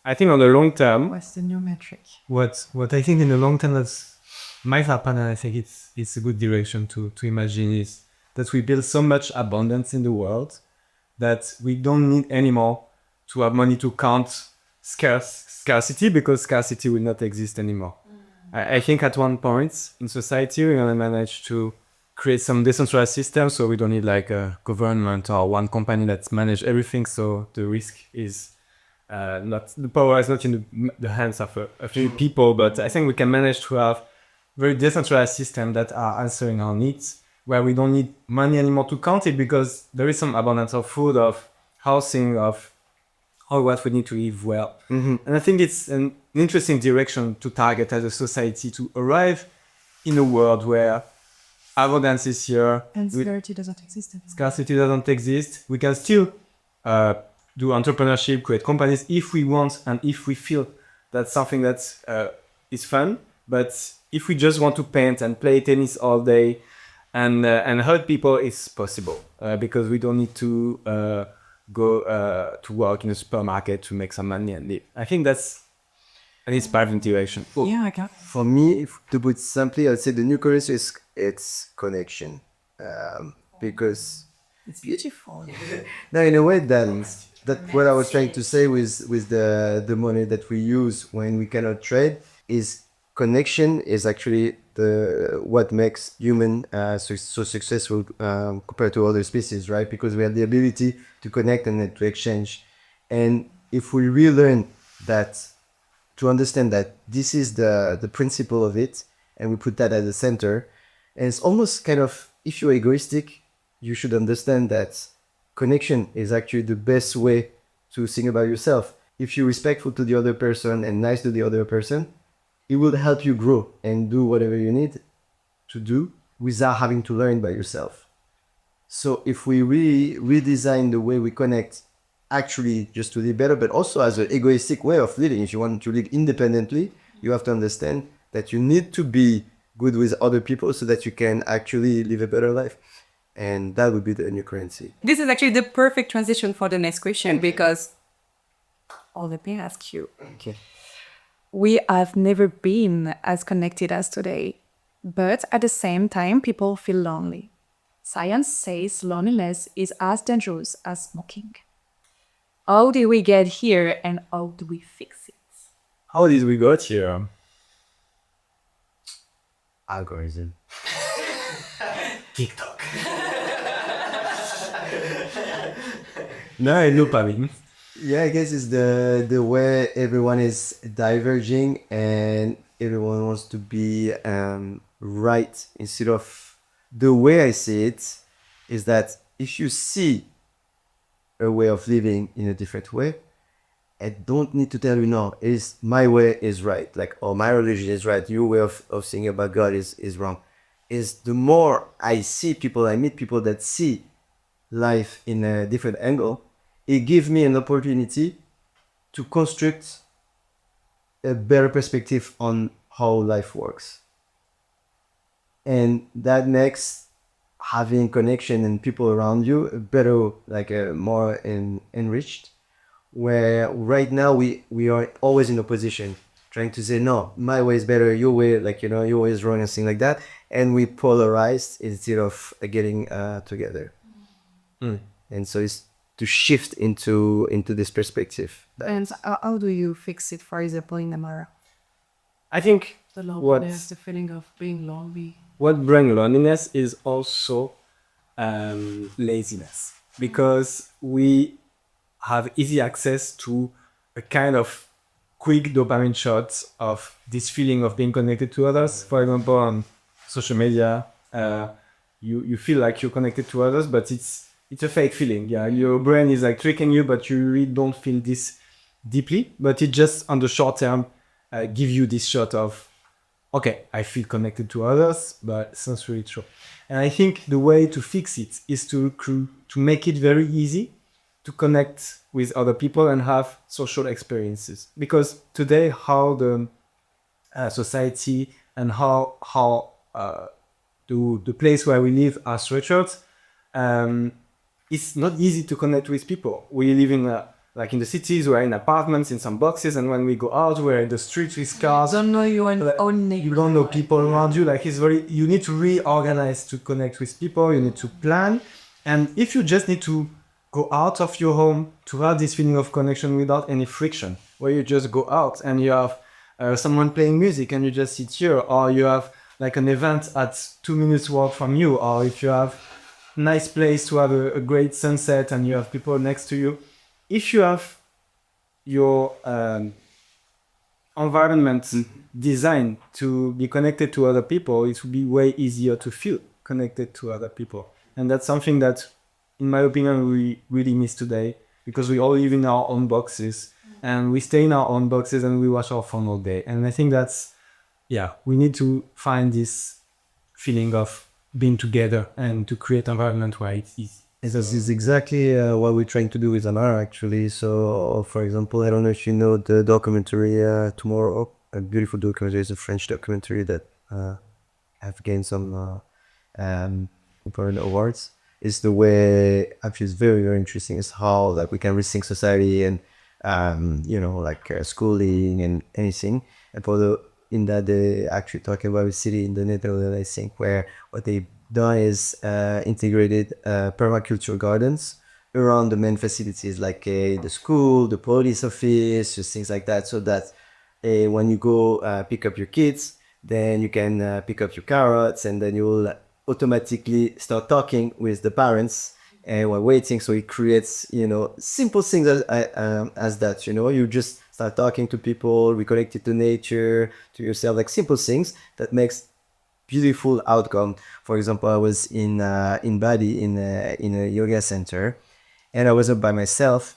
I think on the long term, What's the new metric? what I think in the long term that's might happen, and I think it's a good direction to imagine is that we build so much abundance in the world that we don't need anymore to have money to count scarcity because scarcity will not exist anymore. I think at one point in society we're gonna manage to create some decentralized system so we don't need like a government or one company that's manage everything. So the risk is not the power is not in the hands of a few people, but I think we can manage to have very decentralized systems that are answering our needs where we don't need money anymore to count it because there is some abundance of food, of housing, of what we need to live well. And I think it's an interesting direction to target as a society to arrive in a world where abundance is here. And scarcity doesn't exist anymore. Scarcity doesn't exist. We can still do entrepreneurship, create companies if we want and if we feel that's something that is fun. But if we just want to paint and play tennis all day and hurt people, it's possible because we don't need to go to work in a supermarket to make some money and live. I think that's an inspiring direction. Yeah, I can. For me, to put it simply, I'd say the new currency is it's connection, because It's beautiful. now in a way that what I was trying to say with the money that we use when we cannot trade is connection is actually the what makes human so successful compared to other species, right? Because we have the ability to connect and then to exchange, and if we really learn that, to understand that this is the principle of it, and we put that at the center, and it's almost kind of, if you're egoistic, you should understand that connection is actually the best way to think about yourself. If you're respectful to the other person and nice to the other person, it will help you grow and do whatever you need to do without having to learn by yourself. So if we really redesign the way we connect, actually just to live better, but also as an egoistic way of living, if you want to live independently, you have to understand that you need to be good with other people so that you can actually live a better life. And that would be the new currency. This is actually the perfect transition for the next question because, oh, let me ask you. Okay. We have never been as connected as today, but at the same time, people feel lonely. Science says loneliness is as dangerous as smoking. How did we get here and how do we fix it? How did we got here? Algorithm. TikTok. No, I know, Pavin. Yeah, I guess it's the way everyone is diverging and everyone wants to be right instead of the way I see it is that if you see a way of living in a different way, I don't need to tell you no, is my way is right. Like, oh, my religion is right. Your way of thinking about God is wrong. Is the more I see people, I meet people that see life in a different angle, it gives me an opportunity to construct a better perspective on how life works. And that makes having connection and people around you better, like more enriched. Where right now we are always in opposition, trying to say no, my way is better, your way, like, you know, your way is wrong and things like that, and we polarized instead of getting together. And so it's to shift into this perspective. And how do you fix it, for example, in Amara? I think The what loneliness, the feeling of being lonely. what brings loneliness is also laziness, because we have easy access to a kind of quick dopamine shots of this feeling of being connected to others. For example, on social media, you feel like you're connected to others, but it's a fake feeling. Yeah, your brain is like tricking you, but you really don't feel this deeply. But it just on the short term give you this shot of, okay, I feel connected to others, but it's not really true. And I think the way to fix it is to make it very easy to connect with other people and have social experiences. Because today, how the society and how the place where we live are structured, it's not easy to connect with people. We live in like in the cities, we're in apartments, in some boxes, and when we go out, we're in the streets with cars. Don't know your own You don't know people around you. Like, it's very, you need to reorganize to connect with people. You need to plan. And if you just need to go out of your home to have this feeling of connection without any friction, where you just go out and you have someone playing music and you just sit here, or you have like an event at 2 minutes walk from you, or if you have nice place to have a great sunset and you have people next to you. If you have your environment designed to be connected to other people, it will be way easier to feel connected to other people. And that's something that, in my opinion, we really miss today, because we all live in our own boxes and we stay in our own boxes and we watch our phone all day. And I think that's, yeah, we need to find this feeling of being together and to create an environment where it's easy. This is exactly what we're trying to do with Amara, actually. So, for example, I don't know if you know the documentary Tomorrow, a beautiful documentary. It's a French documentary that have gained some important awards. It's the way, actually, it's very, very interesting. It's how like we can rethink society and you know, like schooling and anything. And in that they actually talking about a city in the Netherlands, I think, where what they done is integrated permaculture gardens around the main facilities, like the school, the police office, just things like that, so that when you go pick up your kids, then you can pick up your carrots, and then you'll automatically start talking with the parents and while waiting. So it creates, you know, simple things as that, you know, you just start talking to people, reconnected to nature, to yourself, like simple things that makes beautiful outcome. For example, I was in Bali in a yoga center, and I was up by myself,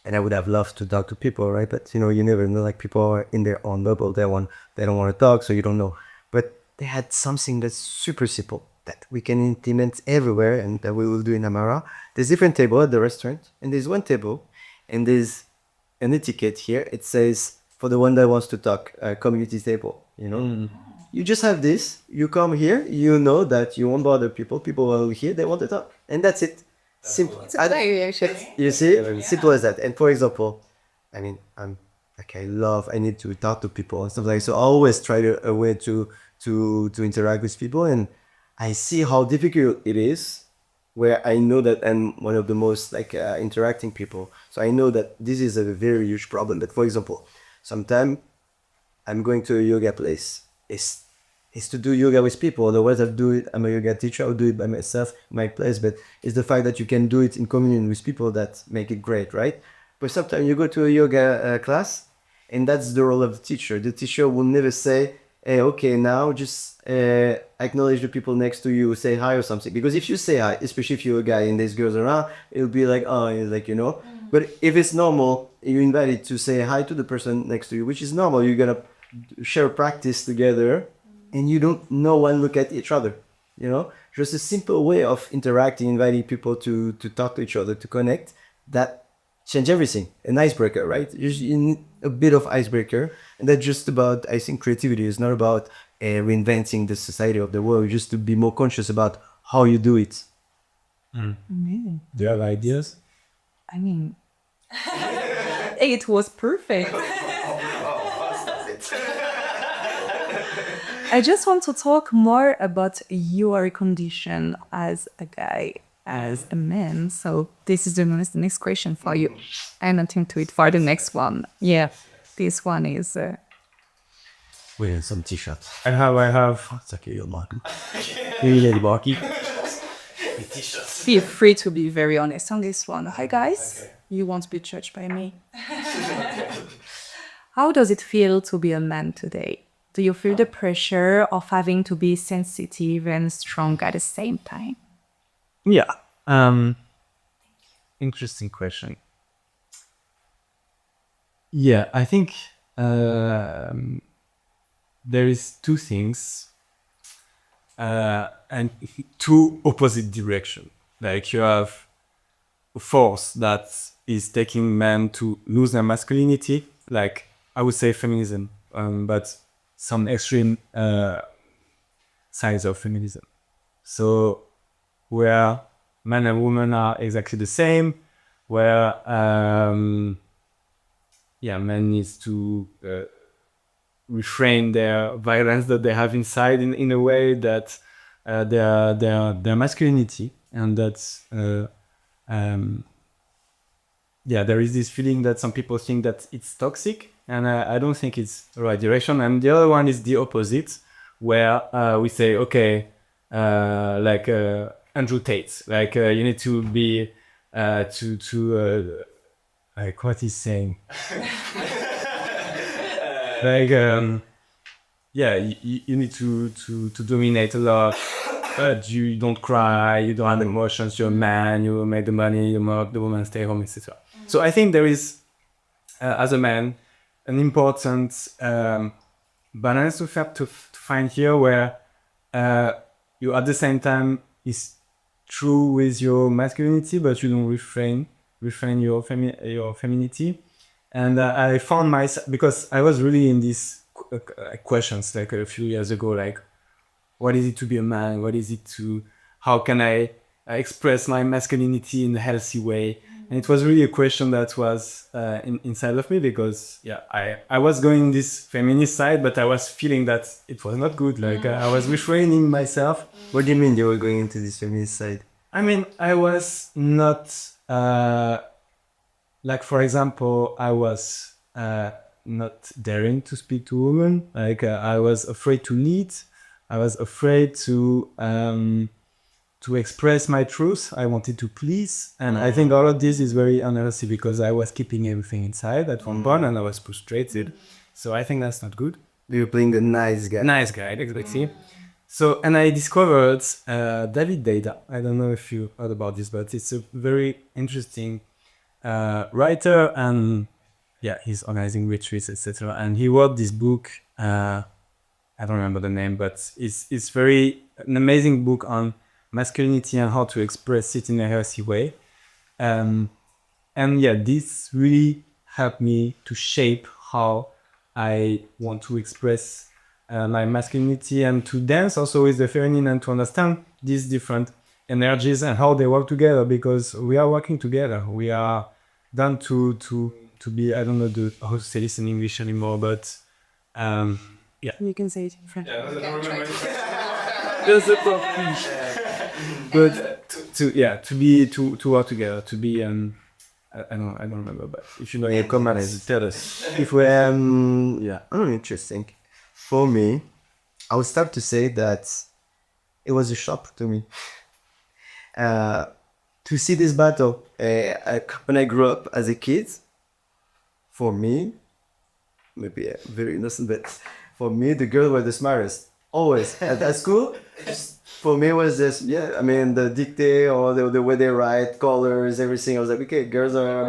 and I would have loved to talk to people, right? But you know, you never know. Like people are in their own bubble. They don't want to talk, so you don't know. But they had something that's super simple that we can implement everywhere, and that we will do in Amara. There's different table at the restaurant, and there's one table, and there's an etiquette here. It says for the one that wants to talk, community table. You know, you just have this. You come here. You know that you won't bother people. People are here. They want to talk, and that's it. Simple. You see, simple as that. And for example, I mean, I'm like I need to talk to people and stuff like so. I always try a way to interact with people, and I see how difficult it is. Where I know that I'm one of the most like interacting people, so I know that this is a very huge problem. But for example, sometimes I'm going to a yoga place. It's to do yoga with people. Otherwise, I'll do it. I'm a yoga teacher. I'll do it by myself, my place. But it's the fact that you can do it in communion with people that make it great, right? But sometimes you go to a yoga class, and that's the role of the teacher. The teacher will never say, "Hey, okay, now just acknowledge the people next to you, say hi or something." Because if you say hi, especially if you're a guy and there's girls around, it'll be like, oh, like you know. But if it's normal, you're invited to say hi to the person next to you, which is normal. You're gonna share practice together, and you don't no one look at each other, you know, just a simple way of interacting, inviting people to talk to each other, to connect, that change everything. An icebreaker, right? You need a bit of icebreaker, and that's just about, I think, creativity is not about reinventing the society of the world, just to be more conscious about how you do it. Amazing. Do you have ideas? I mean, it was perfect. I just want to talk more about your condition as a guy, as a man. So this is the next question for you. And I think to it for the next one. Yeah, this one is... Wearing some t-shirts. I have. It's okay, you're Marky. You're Marky. Feel free to be very honest on this one. Hi guys, you won't be judged by me. How does it feel to be a man today? Do you feel the pressure of having to be sensitive and strong at the same time? Yeah. Interesting question. Yeah, I think there is two things and two opposite direction. Like you have a force that is taking men to lose their masculinity, like I would say feminism, but some extreme sides of feminism. So where men and women are exactly the same, where men needs to refrain their violence that they have inside in a way that their masculinity, and that's there is this feeling that some people think that it's toxic, and I don't think it's the right direction. And the other one is the opposite, where we say, okay, like Andrew Tate, like you need to be like what he's saying. Like you need to dominate a lot, but you don't cry, you don't have emotions, you're a man, you make the money, you make the woman stay home, etc. So I think there is as a man an important balance to find here, where you at the same time is true with your masculinity, but you don't refrain your femininity. And I found myself, because I was really in these questions like a few years ago, like what is it to be a man? What is it how can I express my masculinity in a healthy way? And it was really a question that was inside of me, because I was going this feminist side, but I was feeling that it was not good. Like I was refraining myself. What do you mean you were going into this feminist side? I mean, I was not... like, for example, I was not daring to speak to women. Like, I was afraid to lead. I was afraid to express my truth. I wanted to please. And I think all of this is very unhealthy, because I was keeping everything inside at one point, and I was frustrated. So I think that's not good. You were playing the nice guy. Nice guy, exactly. So, and I discovered David Data. I don't know if you heard about this, but it's a very interesting writer, and yeah, he's organizing retreats, etc. And he wrote this book. I don't remember the name, but it's very an amazing book on masculinity and how to express it in a healthy way. And yeah, this really helped me to shape how I want to express my masculinity and to dance also with the feminine and to understand these different energies and how they work together, because we are working together. We are done to be, I don't know how to say this in English anymore, but yeah. You can say it in French. There's a problem. But to work together, to be I don't remember, but if you know, Yeah, come on, tell us. If we yeah, interesting. For me, I would start to say that it was a shock to me. To see this battle when I grew up as a kid. For me, maybe very innocent, but for me, the girls were the smartest. Always at school. For me, it was just I mean, the dictate or the way they write, colors, everything. I was like, okay, girls are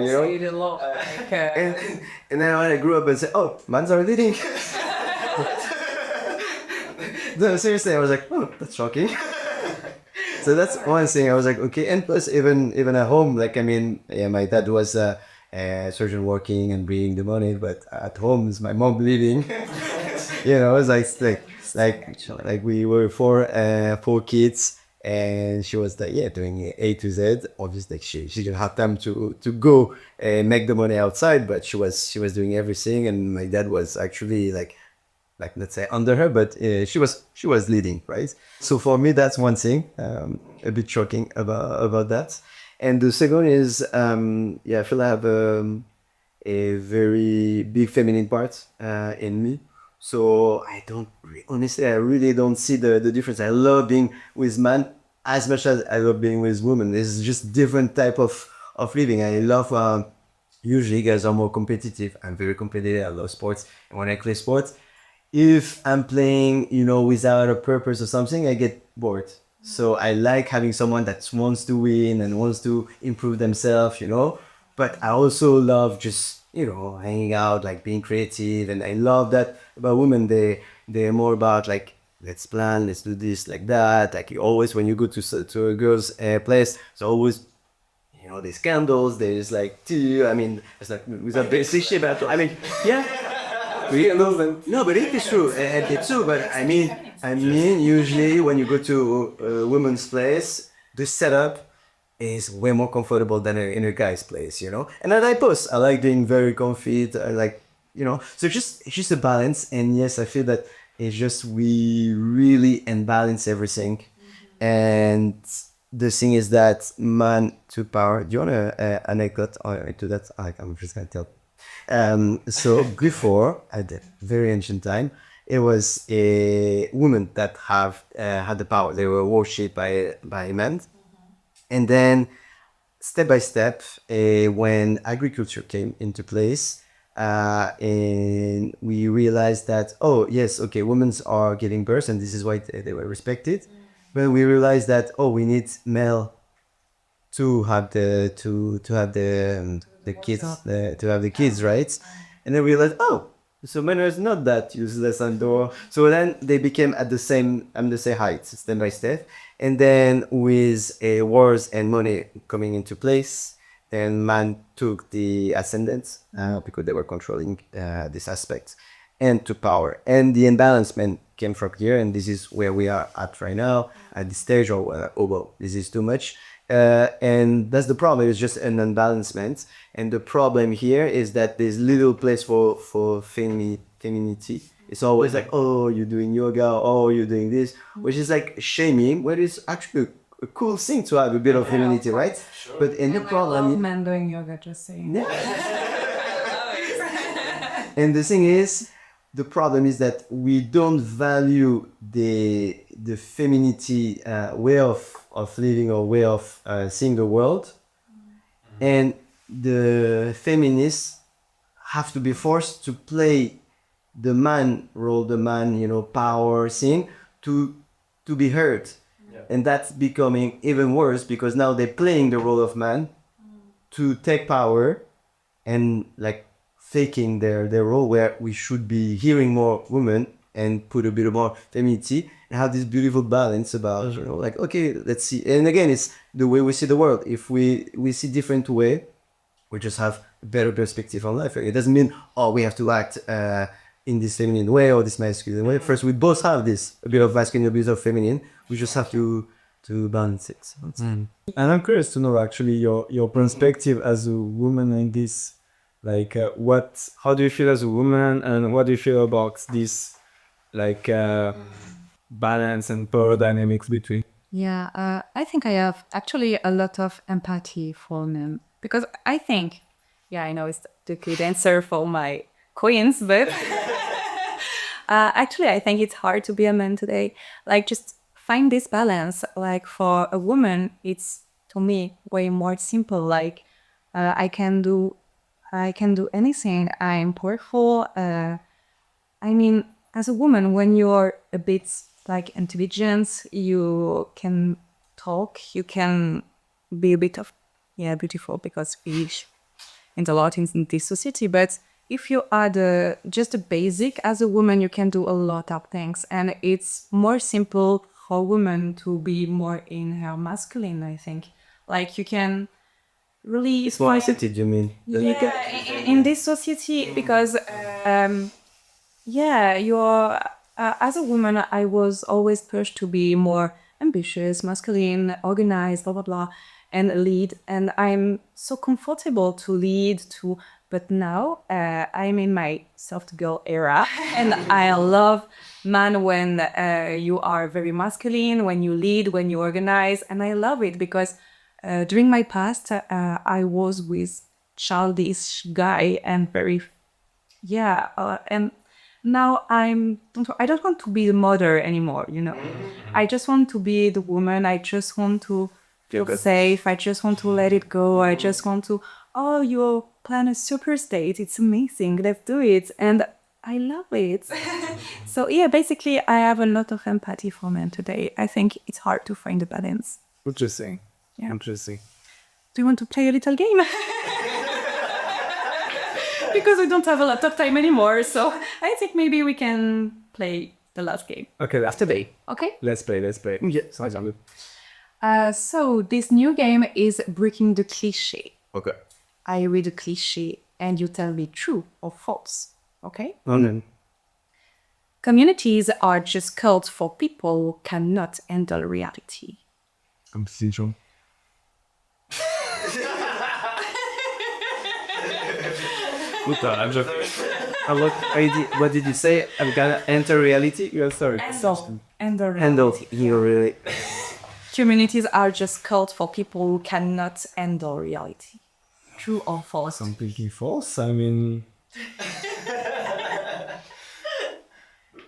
and then when I grew up and said, oh, mans are leading. No, seriously, I was like, oh, that's shocking. So that's one thing. I was like, okay, and plus even at home, like I mean, yeah, my dad was a surgeon working and bringing the money, but at home is my mom leaving. It's like we were four kids, and she was like doing A to Z. Obviously, like she didn't have time to go make the money outside, but she was doing everything, and my dad was actually like let's say under her, but she was leading, right? So for me, that's one thing, a bit shocking about that. And the second is I feel I have a very big feminine part in me. So honestly, I really don't see the difference. I love being with men as much as I love being with women. It's just different type of living. I love usually guys are more competitive. I'm very competitive. I love sports, and when I play sports, if I'm playing, without a purpose or something, I get bored. So I like having someone that wants to win and wants to improve themselves. But I also love just, hanging out, like being creative. And I love that about women. They're more about like, let's plan, let's do this, like that. Like you always, when you go to a girl's place, it's always, there's candles, there's like tea. I mean, it's like without basic shit, but I mean, yeah. No, but it is true, and it's true. But I mean, usually when you go to a woman's place, the setup is way more comfortable than in a guy's place. And I like both. I like being very comfy. I like. So it's just a balance. And yes, I feel that it's just we really imbalance everything. And the thing is that man took power. Do you want an anecdote into that? I'm just gonna tell. So before, at the very ancient time, it was a woman that had the power. They were worshipped by men, and then step by step, when agriculture came into place, and we realized that yes, okay, women are giving birth, and this is why they were respected. But we realized that we need male to have the kids, to have the kids, right? And then we realized, so men is not that useless and door. So then they became at the same height, step by step. And then with wars and money coming into place, then man took the ascendant because they were controlling this aspect and to power. And the imbalancement came from here, and this is where we are at right now at this stage. This is too much. And that's the problem. It's just an unbalancement. And the problem here is that there's little place for femininity. It's always like, oh, you're doing yoga, oh, you're doing this, which is like shaming, where it's actually a cool thing to have a bit of femininity, right? Sure. But in the problem, men doing yoga, just saying. And the thing is, the problem is that we don't value the femininity way of living or way of seeing the world, and the feminists have to be forced to play the man role, the man power thing, to to be heard. And that's becoming even worse because now they're playing the role of man to take power and like faking their role where we should be hearing more women and put a bit more femininity and have this beautiful balance about, you know, like, okay, let's see. And again, it's the way we see the world. If we see different way, we just have a better perspective on life. It doesn't mean, oh, we have to act in this feminine way or this masculine way. First, we both have this, a bit of masculine, a bit of feminine. We just have to balance it. And I'm curious to know actually your perspective as a woman in this, like how do you feel as a woman, and what do you feel about this, like balance and power dynamics between? Yeah, I think I have actually a lot of empathy for men because I think, yeah, I know it's the good answer for my queens, but actually I think it's hard to be a man today. Like just find this balance. Like for a woman, it's to me way more simple. Like I can do anything. I'm powerful. I mean, as a woman, when you're a bit like intelligent, you can talk, you can be a bit of, yeah, beautiful because we in a lot in this society. But if you are just the basic as a woman, you can do a lot of things. And it's more simple for women to be more in her masculine, I think. Like you can really... It's more accepted, you mean? Yeah, in this society, because yeah, you're as a woman, I was always pushed to be more ambitious, masculine, organized, blah blah blah, and lead. And I'm so comfortable to lead to. But now I'm in my soft girl era, and I love man when you are very masculine, when you lead, when you organize, and I love it because during my past I was with childish guy and very and now I don't want to be the mother anymore, you know. I just want to be the woman. I just want to feel safe. I just want to let it go. I just want to, oh, you plan a super date. It's amazing. Let's do it. And I love it. So yeah, basically I have a lot of empathy for men today. I think it's hard to find a balance. Interesting. Yeah. Interesting. Do you want to play a little game? Because we don't have a lot of time anymore, so I think maybe we can play the last game. Okay, after day. Okay? Let's play. Yes. So this new game is breaking the cliché. Okay. I read a cliché and you tell me true or false. Okay? Okay. Communities are just cults for people who cannot handle reality. I'm still What did you say? I'm gonna enter reality? Yeah, sorry. Handle Handle you really. Communities are just cults for people who cannot handle reality. True or false? Completely false. I mean,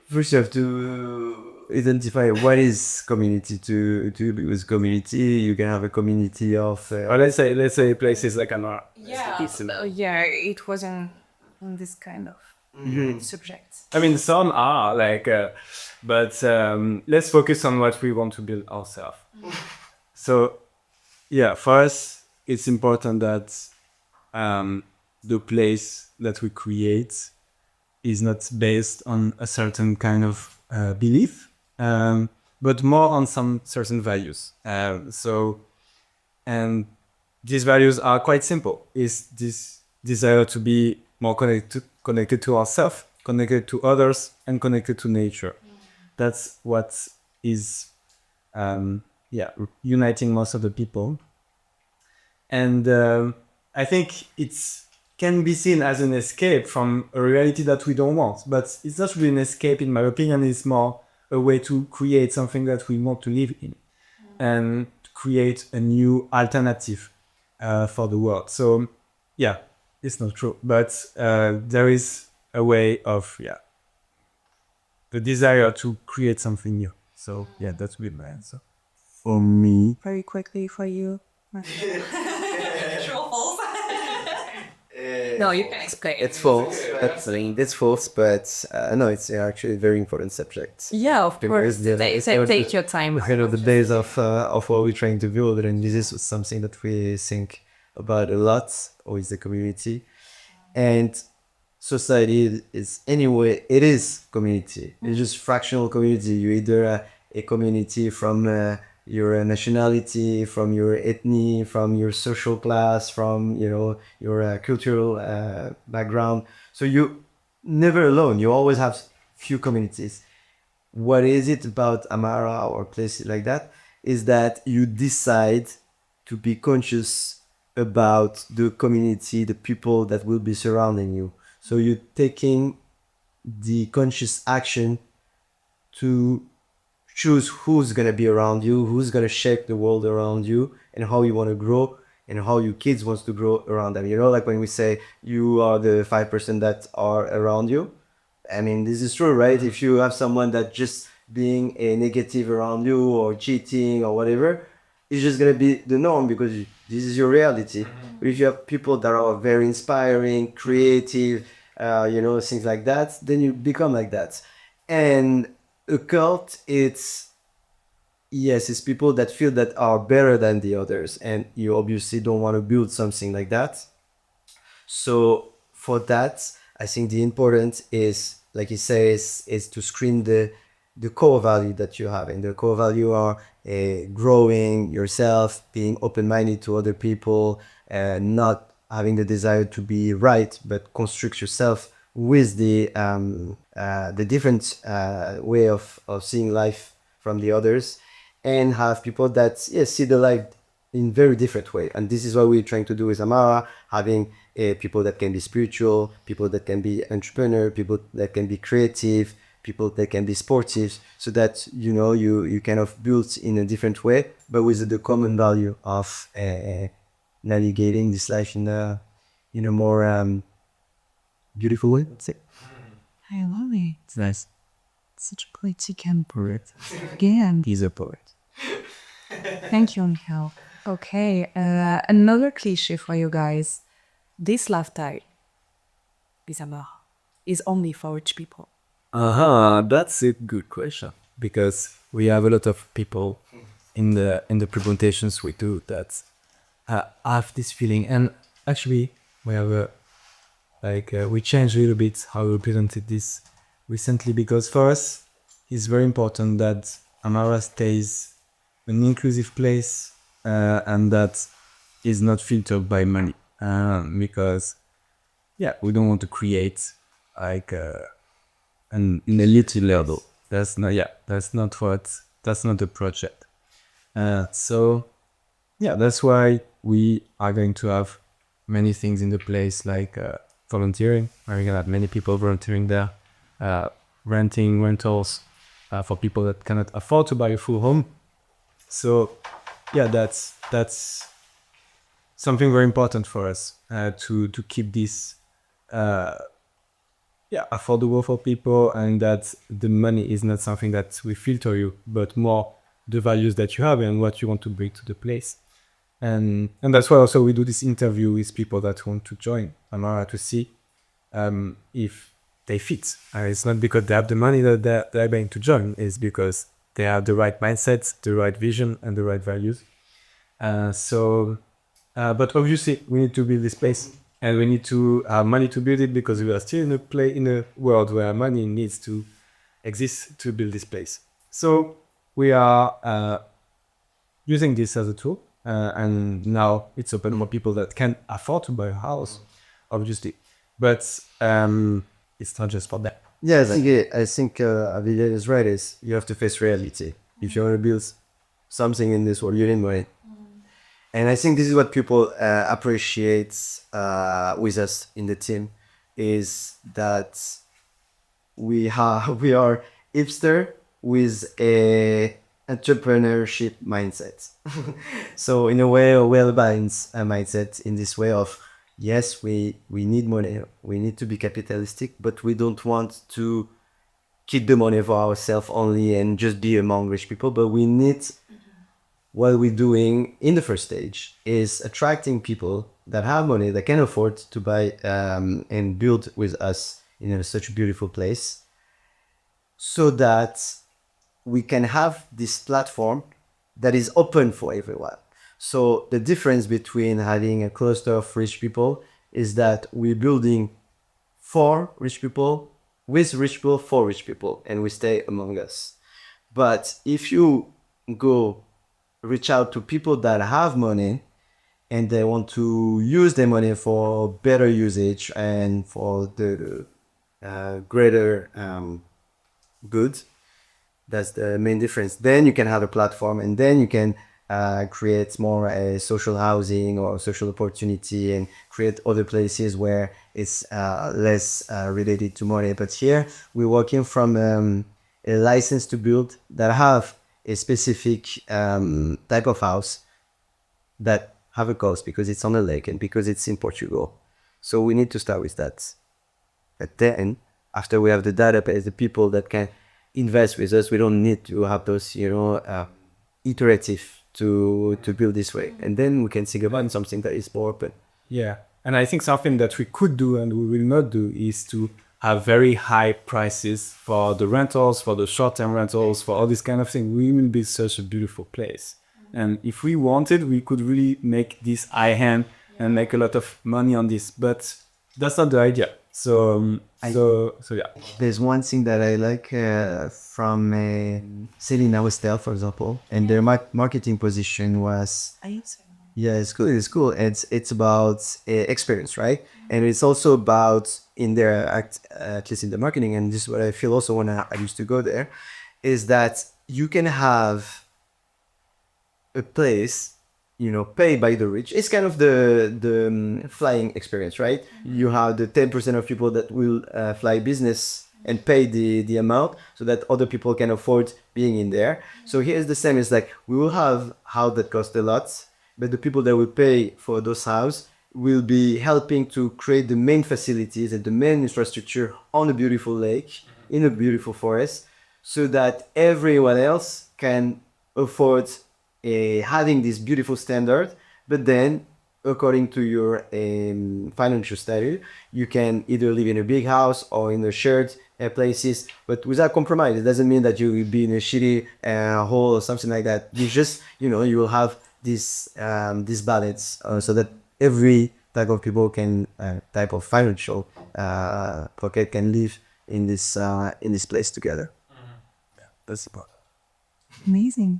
First, you have to identify what is community to because community. You can have a community of. or let's say places like an Yeah, it was in this kind of subject. I mean, some are like, but let's focus on what we want to build ourselves. So, yeah, for us, it's important that the place that we create is not based on a certain kind of belief, but more on some certain values. And these values are quite simple. It's this desire to be more connected to ourselves, connected to others, and connected to nature. That's what is uniting most of the people. And I think it's can be seen as an escape from a reality that we don't want. But it's not really an escape, in my opinion. It's more a way to create something that we want to live in and create a new alternative for the world. So, yeah, it's not true. But there is a way of, the desire to create something new. So, yeah, that would be my answer. For me, Very quickly for you. True or false? No, you can explain. It's false. It's false, but no, it's actually a very important subject. Yeah, of course. Take your time. Kind of the base of what we're trying to build, and this is something that we think about a lot, with the community. And society is anyway, it is community. It's just fractional community. You either a community from your nationality, from your ethnicity, from your social class, from your cultural background. So you never alone. You always have few communities. What is it about Amara or places like that is that you decide to be conscious about the community, the people that will be surrounding you. So you're taking the conscious action to choose who's going to be around you, who's going to shape the world around you, and how you want to grow, and how your kids wants to grow around them. Like when we say you are the 5% that are around you. I mean, this is true, right? If you have someone that just being a negative around you or cheating or whatever, it's just going to be the norm because this is your reality. But if you have people that are very inspiring, creative, things like that, then you become like that. And a cult, it's people that feel that are better than the others. And you obviously don't want to build something like that. So for that, I think the important is, like you say, is to screen the core value that you have. And the core value are growing yourself, being open-minded to other people, not having the desire to be right, but construct yourself with the different way of seeing life from the others, and have people that see the life in very different way. And this is what we're trying to do with Amara, having people that can be spiritual, people that can be entrepreneur, people that can be creative, people that can be sportive, so that you kind of build in a different way, but with the common value of navigating this life in a more beautiful way, let's say. I love it. It's nice. Such a poetic poet. Again. He's a poet. Thank you, Angel. Okay, another cliche for you guys. This lifestyle is is only for rich people. That's a good question, because we have a lot of people in the presentations we do that have this feeling, and actually we have we changed a little bit how we presented this recently, because for us it's very important that Amara stays an inclusive place, and that is not filtered by money, because we don't want to create an elite level. That's not the project. So that's why we are going to have many things in the place, like volunteering. We're gonna have many people volunteering there, renting rentals for people that cannot afford to buy a full home. So that's something very important for us, to keep this affordable for people, and that the money is not something that we filter you, but more the values that you have and what you want to bring to the place. And that's why also we do this interview with people that want to join Amara, to see if they fit. It's not because they have the money that they're going to join, it's because they have the right mindset, the right vision, and the right values. But obviously we need to build this place, and we need to have money to build it, because we are still in a world where money needs to exist to build this place. So we are using this as a tool, and now it's open for people that can afford to buy a house, obviously, but it's not just for that. Yes, I think Vivien is right. Is you have to face reality. If you want to build something in this world, you need money. And I think this is what people appreciate with us in the team, is that we are hipster with a entrepreneurship mindset. So in a way, a well-balanced mindset, in this way of, yes, we need money, we need to be capitalistic, but we don't want to keep the money for ourselves only and just be among rich people, but what we're doing in the first stage is attracting people that have money, that can afford to buy and build with us in such a beautiful place, so that we can have this platform that is open for everyone. So the difference between having a cluster of rich people is that we're building for rich people, with rich people, for rich people, and we stay among us. But if you go reach out to people that have money and they want to use their money for better usage and for the greater good, that's the main difference. Then you can have a platform, and then you can create more social housing or social opportunity, and create other places where it's less related to money. But here we're working from a license to build that have a specific type of house that have a cost because it's on a lake and because it's in Portugal. So we need to start with that. But then, after we have the database, the people that can invest with us, we don't need to have those, iterative to build this way. And then we can think about something that is more open. Yeah. And I think something that we could do and we will not do is to have very high prices for the rentals, for the short-term rentals, for all this kind of thing. We will be such a beautiful place. And if we wanted, we could really make this high-end and make a lot of money on this. But that's not the idea. So yeah. There's one thing that I like from Selena Westel, for example, and their marketing position was, yeah, it's cool. It's cool. It's about experience, right? And it's also about in their at least in the marketing. And this is what I feel also when I used to go there, is that you can have a place, paid by the rich. It's kind of the flying experience, right? You have the 10% of people that will fly business and pay the amount so that other people can afford being in there. So here's the same. It's like we will have house that cost a lot, but the people that will pay for those houses will be helping to create the main facilities and the main infrastructure on a beautiful lake, in a beautiful forest, so that everyone else can afford having this beautiful standard. But then, according to your financial status, you can either live in a big house or in a shared places, but without compromise. It doesn't mean that you will be in a shitty hole or something like that. You just, you will have this balance, so that every type of people can type of financial pocket can live in this place together. Yeah, that's important. Amazing.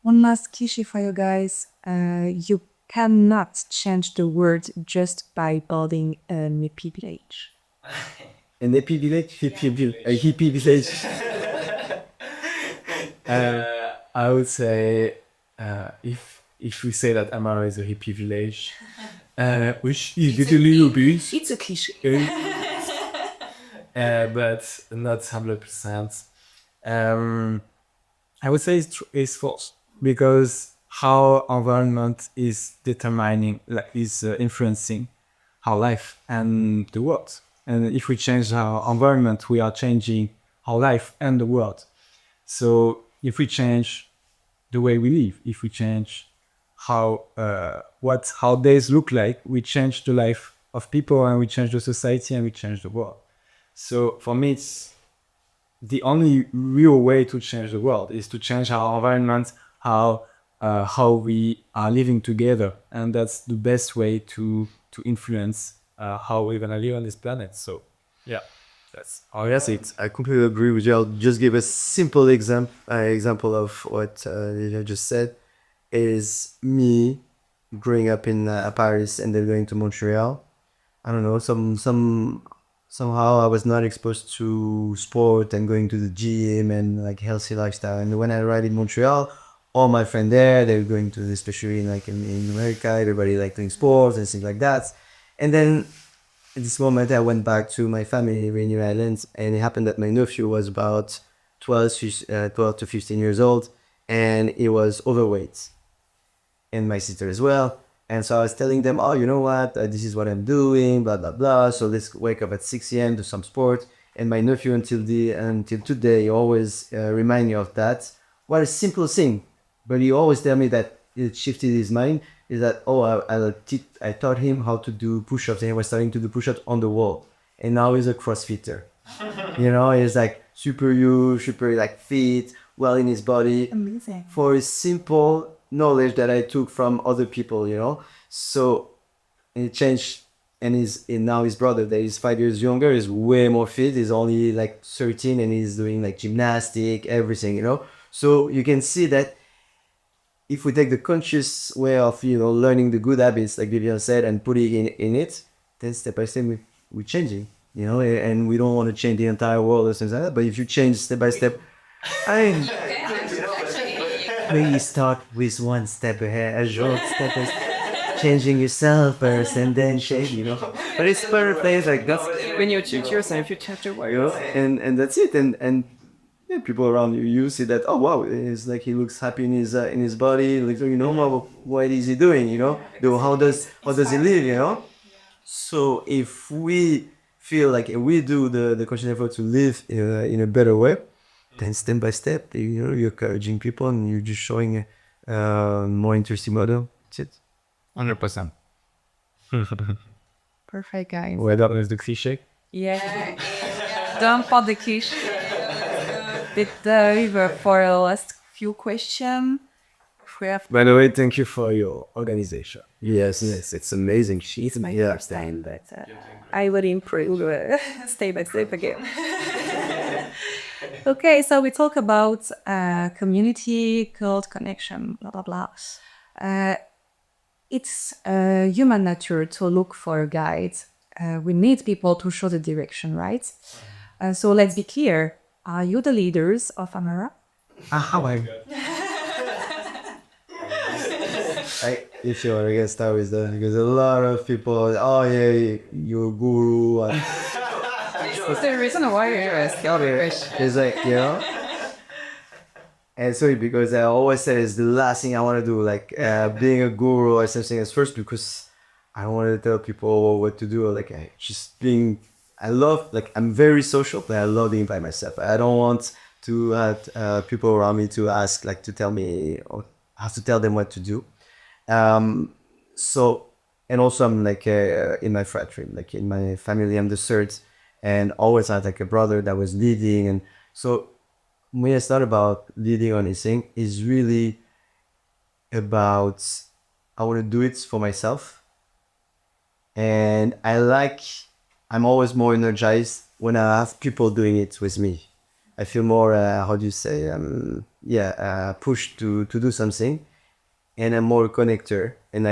One last cliche for you guys. You cannot change the world just by building a hippie village. An hippie village? A hippie village. I would say if we say that Amara is a hippie village, which is literally obvious, It's a cliche. but not 100%. I would say it's false, because how environment is determining, is influencing our life and the world. And if we change our environment, we are changing our life and the world. So if we change the way we live, if we change how days look like, we change the life of people, and we change the society, and we change the world. So for me, it's the only real way to change the world is to change our environment, how we are living together, and that's the best way to influence how we're gonna live on this planet. So yeah, that's how I see it. I completely agree with you. I'll just give a simple example of what Lilia just said. Is me growing up in Paris and then going to Montreal. I don't know, somehow I was not exposed to sport and going to the gym and like healthy lifestyle. And when I arrived in Montreal, all my friends there, they were going to, especially in America, everybody like doing sports and things like that. And then at this moment, I went back to my family in New Islands, and it happened that my nephew was about 12 to 15 years old, and he was overweight, and my sister as well. And so I was telling them, oh, you know what, this is what I'm doing, blah, blah, blah. So let's wake up at 6 a.m., do some sport. And my nephew until today, he always remind me of that. What a simple thing. But he always tell me that it shifted his mind. is that I taught him how to do push-ups, and he was starting to do push-ups on the wall, and now he's a CrossFitter. He's like super huge, super like fit, well in his body. Amazing. For his simple knowledge that I took from other people, So it changed, and now his brother that is 5 years younger is way more fit. He's only like 13 and he's doing like gymnastic, everything. So you can see that if we take the conscious way of learning the good habits, like Vivien said, and putting in it, then step by step we're changing. And we don't want to change the entire world or something like that. But if you change step by step, maybe start with one step ahead, a short step by step, changing yourself first and then change. But it's perfect. Like that's When you change yourself, you change the world. and that's it. And yeah, people around you see that, oh wow, it's like he looks happy in his body. Like, what is he doing? Though how does he live? So if we feel like we do the conscious effort to live in a better way, then step by step, you're encouraging people and you're just showing a more interesting model. That's it. 100%. Perfect, guys. Ouais, that was the cliché. Yeah. Done for the quiche. Did for the last few questions. We have By the way, thank you for your organization. Yes, it's amazing. it's my Yeah. first time, but I will improve step by step again. Okay, so we talk about community, cult, connection, blah, blah, blah. It's human nature to look for a guide. We need people to show the direction, right? So let's be clear. Are you the leaders of Amara? If you want to get started with that, because a lot of people, oh yeah, you're a guru. What's the reason why you're It's like, and sorry, because I always say it's the last thing I want to do, like being a guru or something as first, because I don't want to tell people what to do. Like I'm very social, but I love being by myself. I don't want to have people around me to ask, like to tell me, or I have to tell them what to do. So, and also I'm like in my fratry, like in my family, I'm the third, and always had like a brother that was leading. And so when it's not about leading or anything, it's really about, I want to do it for myself. And I'm always more energized when I have people doing it with me. I feel more, pushed to do something. And I'm more a connector. And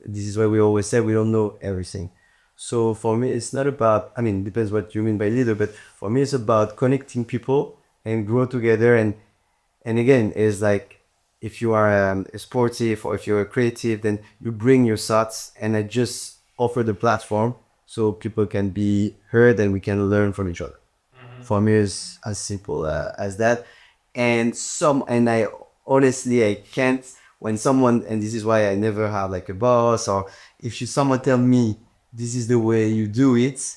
this is why we always say we don't know everything. So for me, it's not about, it depends what you mean by leader, but for me, it's about connecting people and grow together. And again, it's like, if you are a sportive or if you're a creative, then you bring your thoughts, and I just offer the platform so people can be heard and we can learn from each other. For me, it's as simple as that. And I honestly, I can't, when someone, and this is why I never have like a boss, or if someone tell me this is the way you do it,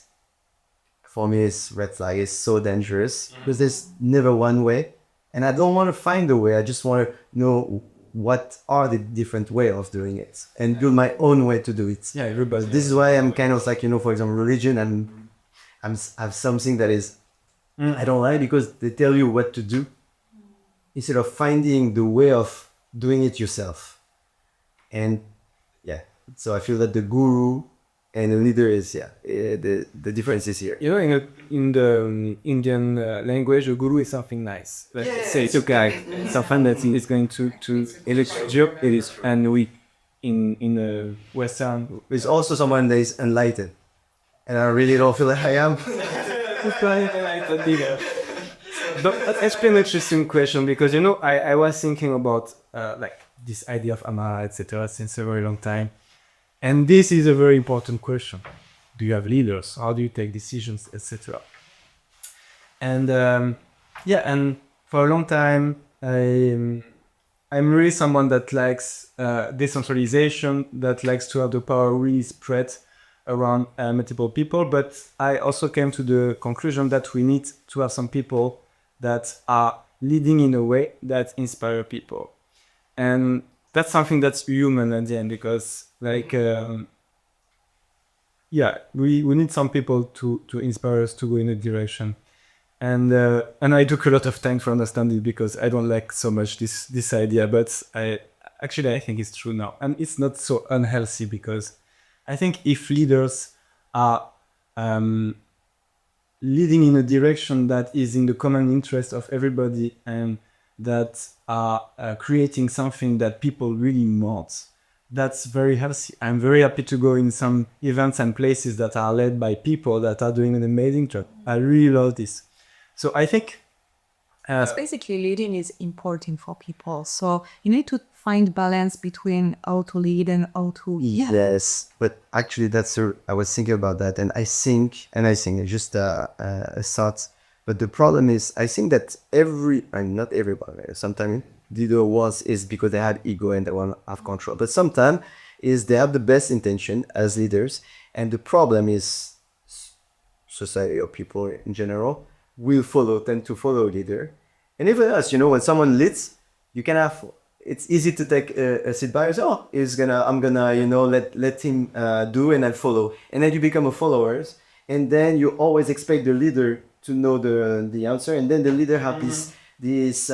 for me it's red flag. It's so dangerous because there's never one way, and I don't want to find a way. I just want to know what are the different way of doing it and build my own way to do it. Yeah, everybody. This is why I'm kind of like, for example, religion, and I have something that is I don't like, because they tell you what to do instead of finding the way of doing it yourself. And yeah, so I feel that the guru and the leader is the difference is here. In the Indian language, a guru is something nice. Let's say it's a guy, someone that is going to elect job. It is, and we in the Western. There's also someone that is enlightened, and I really don't feel like I am. That's actually an interesting question, because I was thinking about like this idea of Amara, etc. since a very long time, and this is a very important question. Do you have leaders? How do you take decisions, etc.? And and for a long time, I'm really someone that likes decentralization, that likes to have the power really spread around multiple people. But I also came to the conclusion that we need to have some people that are leading in a way that inspire people. And that's something that's human at the end, because like we need some people to inspire us to go in a direction. And I took a lot of time to understand it, because I don't like so much this idea, but I think it's true now, and it's not so unhealthy, because I think if leaders are leading in a direction that is in the common interest of everybody, and that are creating something that people really want, that's very healthy. I'm very happy to go in some events and places that are led by people that are doing an amazing job. I really love this. So I think Basically, leading is important for people. So you need to find balance between how to lead and how to Yes, but actually, I was thinking about that, and I think, it's just a thought. But the problem is, I think that not everybody, sometimes leader is because they had ego and they want to have control. But sometimes is they have the best intention as leaders, and the problem is society or people in general tend to follow leader. And even us, when someone leads, you can have, it's easy to take a seat by yourself. Oh, I'm gonna, let him do, and I'll follow. And then you become a followers, and then you always expect the leader to know the answer, and then the leader have this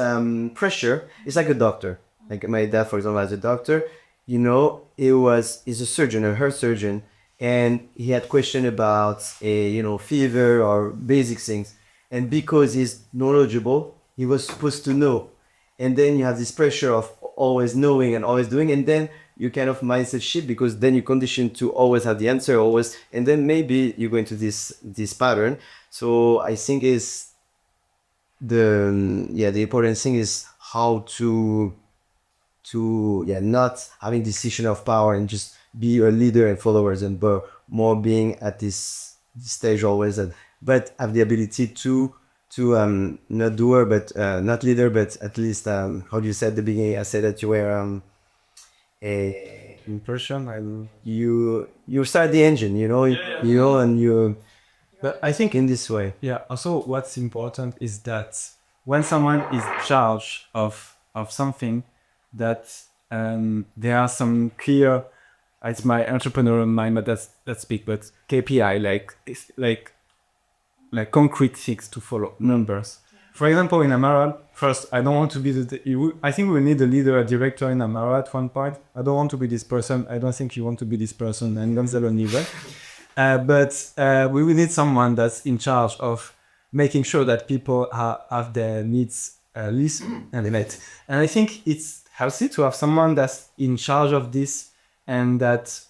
pressure. It's like a doctor. Like my dad, for example, as a doctor, he's a surgeon, a heart surgeon, and he had question about fever or basic things, and because he's knowledgeable, he was supposed to know. And then you have this pressure of always knowing and always doing, and then you kind of mindset shift, because then you condition to always have the answer, always, and then maybe you go into this pattern. So I think is the important thing is how to not having decision of power and just be a leader and followers, and but more being at this stage always, but have the ability to not doer, but not leader, but at least how do you say at the beginning? I said that you were a impression. you start the engine, and you. But I think In this way, yeah. Also, what's important is that when someone is in charge of something, that there are some clear. It's my entrepreneurial mind, but that's big. But KPI, like concrete things to follow, numbers. For example, in Amara, first, I don't want to be I think we need a leader, a director in Amara at one point. I don't want to be this person. I don't think you want to be this person, and Gonzalo neither. But we will need someone that's in charge of making sure that people have their needs listened and met. And I think it's healthy to have someone that's in charge of this, and that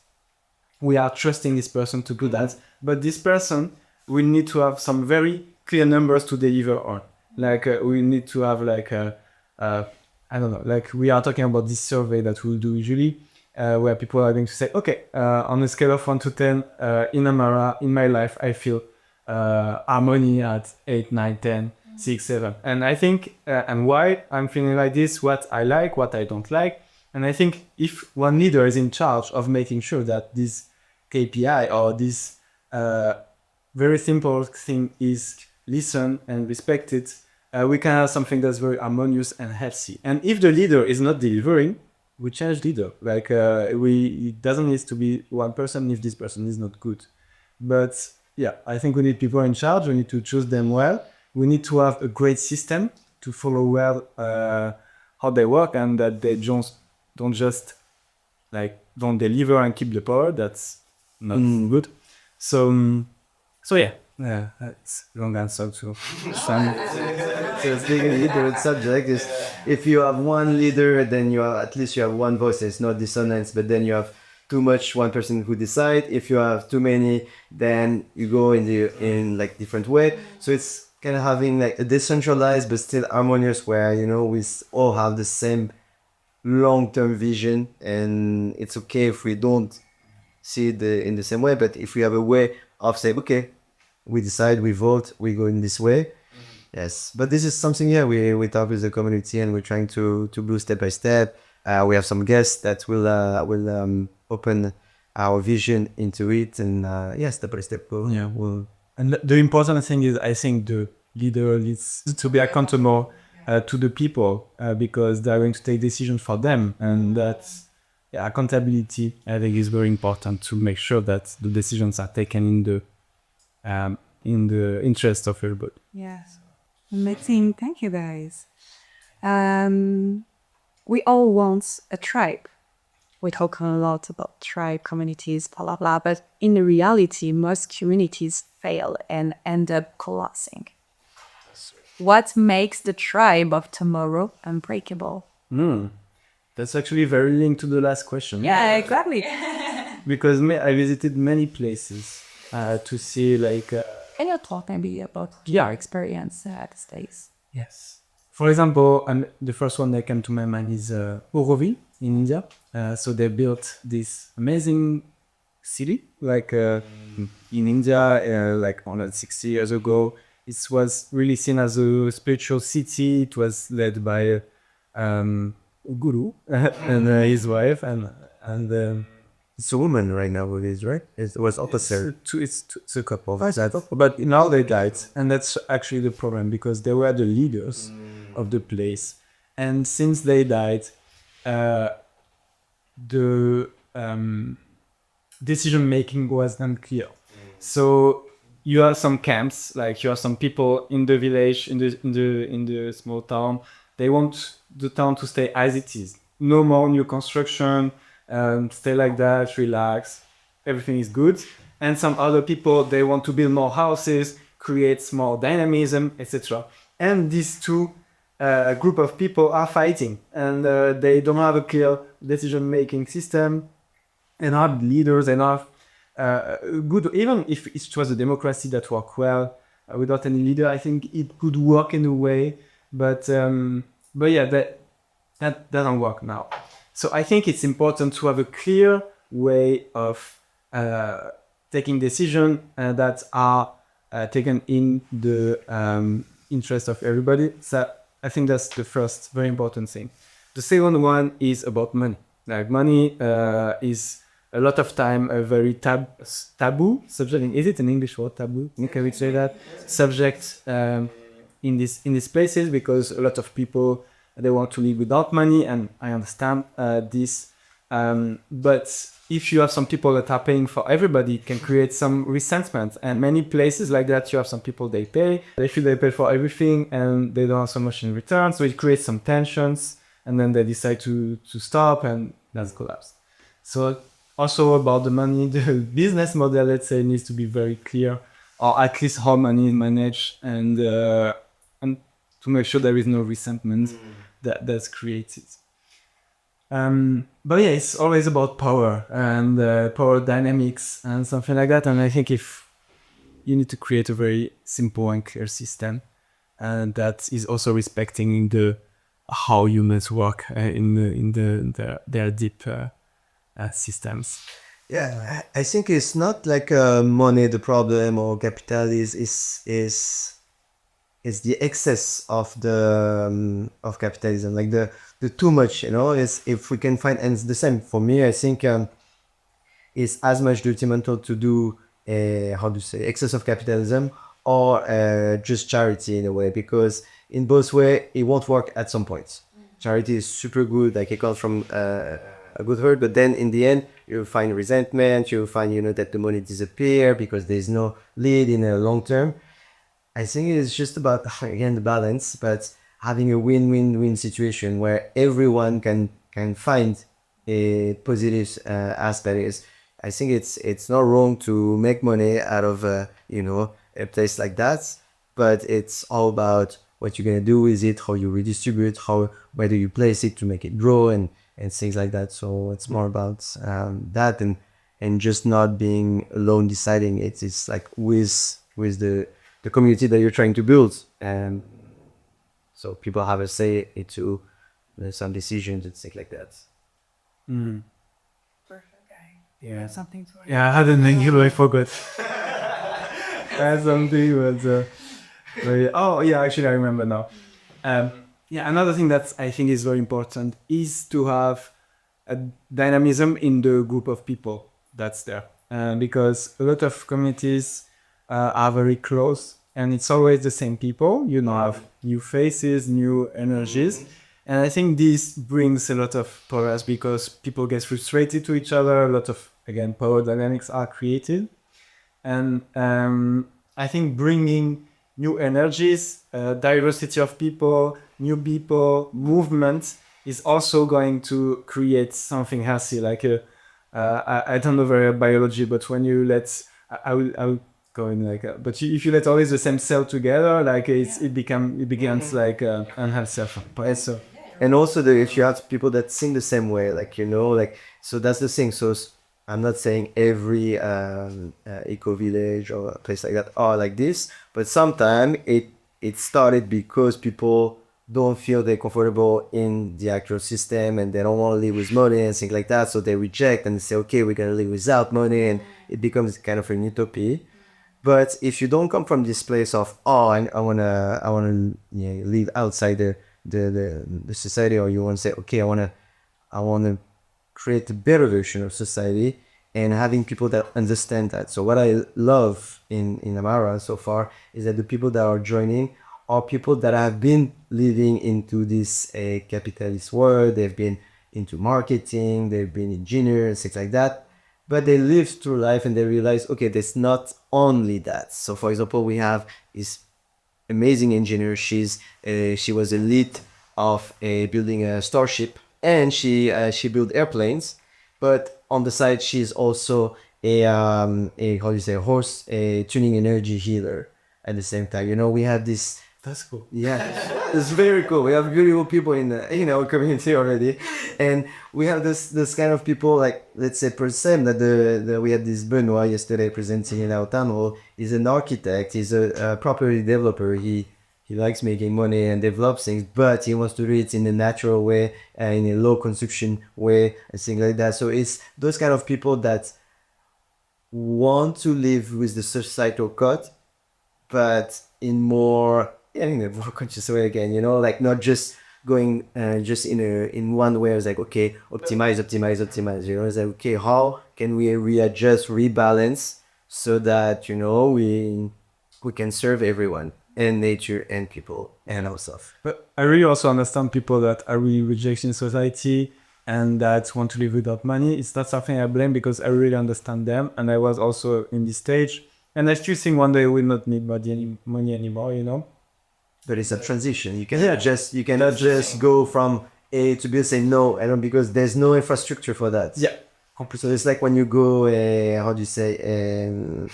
we are trusting this person to do that. But this person will need to have some very clear numbers to deliver on. Like we need to have I don't know, like we are talking about this survey that we'll do usually, where people are going to say, okay, on a scale of 1 to 10, in Amara, in my life, I feel harmony at 8, 9, 10, 6, 7. And I think, and why I'm feeling like this, what I like, what I don't like. And I think if one leader is in charge of making sure that this KPI or this very simple thing is listened and respected, we can have something that's very harmonious and healthy. And if the leader is not delivering, we change leader. Like it doesn't need to be one person if this person is not good. But yeah, I think we need people in charge. We need to choose them well. We need to have a great system to follow well how they work, and that they don't just don't deliver and keep the power. That's not good. So yeah, that's a long answer to some. so speaking of leader subject is, if you have one leader, then at least you have one voice. It's not dissonance, but then you have too much one person who decide. If you have too many, then you go in different way. So it's kind of having a decentralized but still harmonious, where we all have the same long-term vision, and it's okay if we don't see it in the same way, but if we have a way of saying, okay, we decide, we vote, we go in this way. Yes, but this is something we talk with the community, and we're trying to do step by step. We have some guests that will open our vision into it, and step by step go. Yeah, well, and the important thing is, I think the leader needs to be accountable to the people because they're going to take decisions for them, and that's accountability. I think is very important to make sure that the decisions are taken in the interest of everybody. Yes. Amazing. Thank you, guys. We all want a tribe. We talk a lot about tribe communities, blah, blah, blah. But in reality, most communities fail and end up collapsing. What makes the tribe of tomorrow unbreakable? That's actually very linked to the last question. Yeah, exactly. Because I visited many places to see Can you talk maybe about your experience at the States? yes. For example, the first one that came to my mind is Auroville in India. So they built this amazing city, in India, 160 years ago. It was really seen as a spiritual city. It was led by a guru and his wife, and It's a woman right now who is, right? It was opposite. it's a couple. But now they died, and that's actually the problem because they were the leaders of the place, and since they died, the decision making was unclear. So you have some camps, like you have some people in the village, in the small town. They want the town to stay as it is. No more new construction. Stay like that, relax. Everything is good. And some other people, they want to build more houses, create more dynamism, etc. And these two group of people are fighting, and they don't have a clear decision-making system, and have leaders, and have good. Even if it was a democracy that worked well without any leader, I think it could work in a way. But yeah, that doesn't work now. So I think it's important to have a clear way of taking decisions that are taken in the interest of everybody. So I think that's the first very important thing. The second one is about money. Like money is a lot of time a very taboo subject. Is it an English word, taboo? Can we say that? Subject in these places, because a lot of people, they want to live without money, and I understand this. But if you have some people that are paying for everybody, it can create some resentment. And many places like that, you have some people they feel they pay for everything and they don't have so much in return. So it creates some tensions, and then they decide to stop, and that's collapse. So also about the money, the business model, let's say, needs to be very clear, or at least how money is managed, and to make sure there is no resentment that's created. But yeah, it's always about power and power dynamics and something like that. And I think if you need to create a very simple and clear system, and that is also respecting how humans work in their deep systems. Yeah, I think it's not like money the problem or capital is the excess of the of capitalism, like the too much, is if we can find. And it's the same for me. I think it's as much detrimental to do how to say excess of capitalism or just charity in a way, because in both way it won't work at some point. Charity is super good, like it comes from a good heart, but then in the end you find resentment, you find that the money disappear because there's no lead in a long term. I think it's just about, again, the balance, but having a win-win-win situation where everyone can find a positive aspect. I think it's not wrong to make money out of a place like that, but it's all about what you're gonna do with it, how you redistribute, where do you place it to make it grow, and things like that. So it's more about that, and just not being alone deciding it. It's like with the community that you're trying to build, and so people have a say into some decisions and things like that. Perfect guy. Yeah. Something to Yeah, I had an angle, I forgot. Something was. Oh yeah, actually I remember now. Yeah, another thing that I think is very important is to have a dynamism in the group of people that's there, because a lot of communities are very close, and it's always the same people. You don't have new faces, new energies. And I think this brings a lot of progress because people get frustrated to each other. A lot of, again, power dynamics are created. And I think bringing new energies, diversity of people, new people, movement is also going to create something healthy. Like I don't know very biology, but when you let I will go in like but if you let always the same cell together, like it becomes like unhealthy. So And also if you have people that sing the same way, like, like, so that's the thing. So I'm not saying every eco village or a place like that are like this, but sometimes it started because people don't feel they're comfortable in the actual system and they don't want to live with money and things like that, so they reject and say, okay, we're gonna live without money, and it becomes kind of an utopia. But if you don't come from this place of, oh, I wanna live outside the society, or you want to say, okay, I wanna create a better version of society, and having people that understand that. So what I love in Amara so far is that the people that are joining are people that have been living into this capitalist world. They've been into marketing, they've been engineers, things like that. But they live through life and they realize, okay, there's not only that. So for example, we have this amazing engineer. She was elite of building a starship, and she built airplanes. But on the side, she's also a how do you say, horse a tuning energy healer at the same time. We have this. that's cool. Yeah, it's very cool. We have beautiful people in our community already, and we have this kind of people, like, let's say, per se that we had this Benoit yesterday presenting in our town hall. He's an architect. He's a property developer. He likes making money and develops things, but he wants to do it in a natural way and in a low consumption way and things like that. So it's those kind of people that want to live with the societal cut, but in a more conscious way again, like not just going just in one way. It's like, okay, optimize, it's like, okay, how can we readjust, rebalance, so that we can serve everyone, and nature and people and ourselves. But I really also understand people that are really rejecting society and that want to live without money. It's not something I blame because I really understand them. And I was also in this stage. And I still think one day we will not need money anymore. But it's a transition. You cannot just go from A to B and say no, I don't, because there's no infrastructure for that. Yeah. So it's like when you go, how do you say,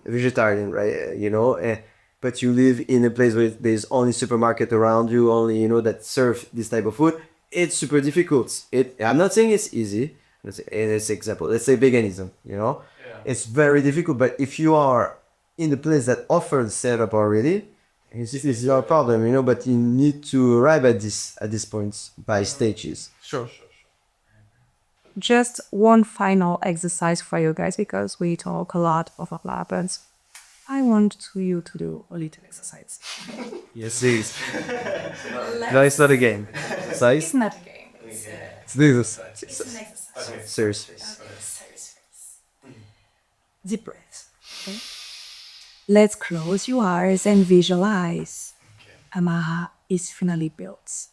vegetarian, right? But you live in a place where there's only supermarket around you, only that serve this type of food. It's super difficult. I'm not saying it's easy. Let's say example. Let's say veganism. It's very difficult. But if you are in a place that offers setup already, this is your problem. But you need to arrive at this point by stages. Sure. Just one final exercise for you guys, because we talk a lot of overlappers. I want you to do a little exercise. Yes, please. No, it's not a game. Size? It's not a game. It's this. It's an exercise. Serious. Serious face. Deep breath. Okay? Let's close your eyes and visualize. Amara is finally built.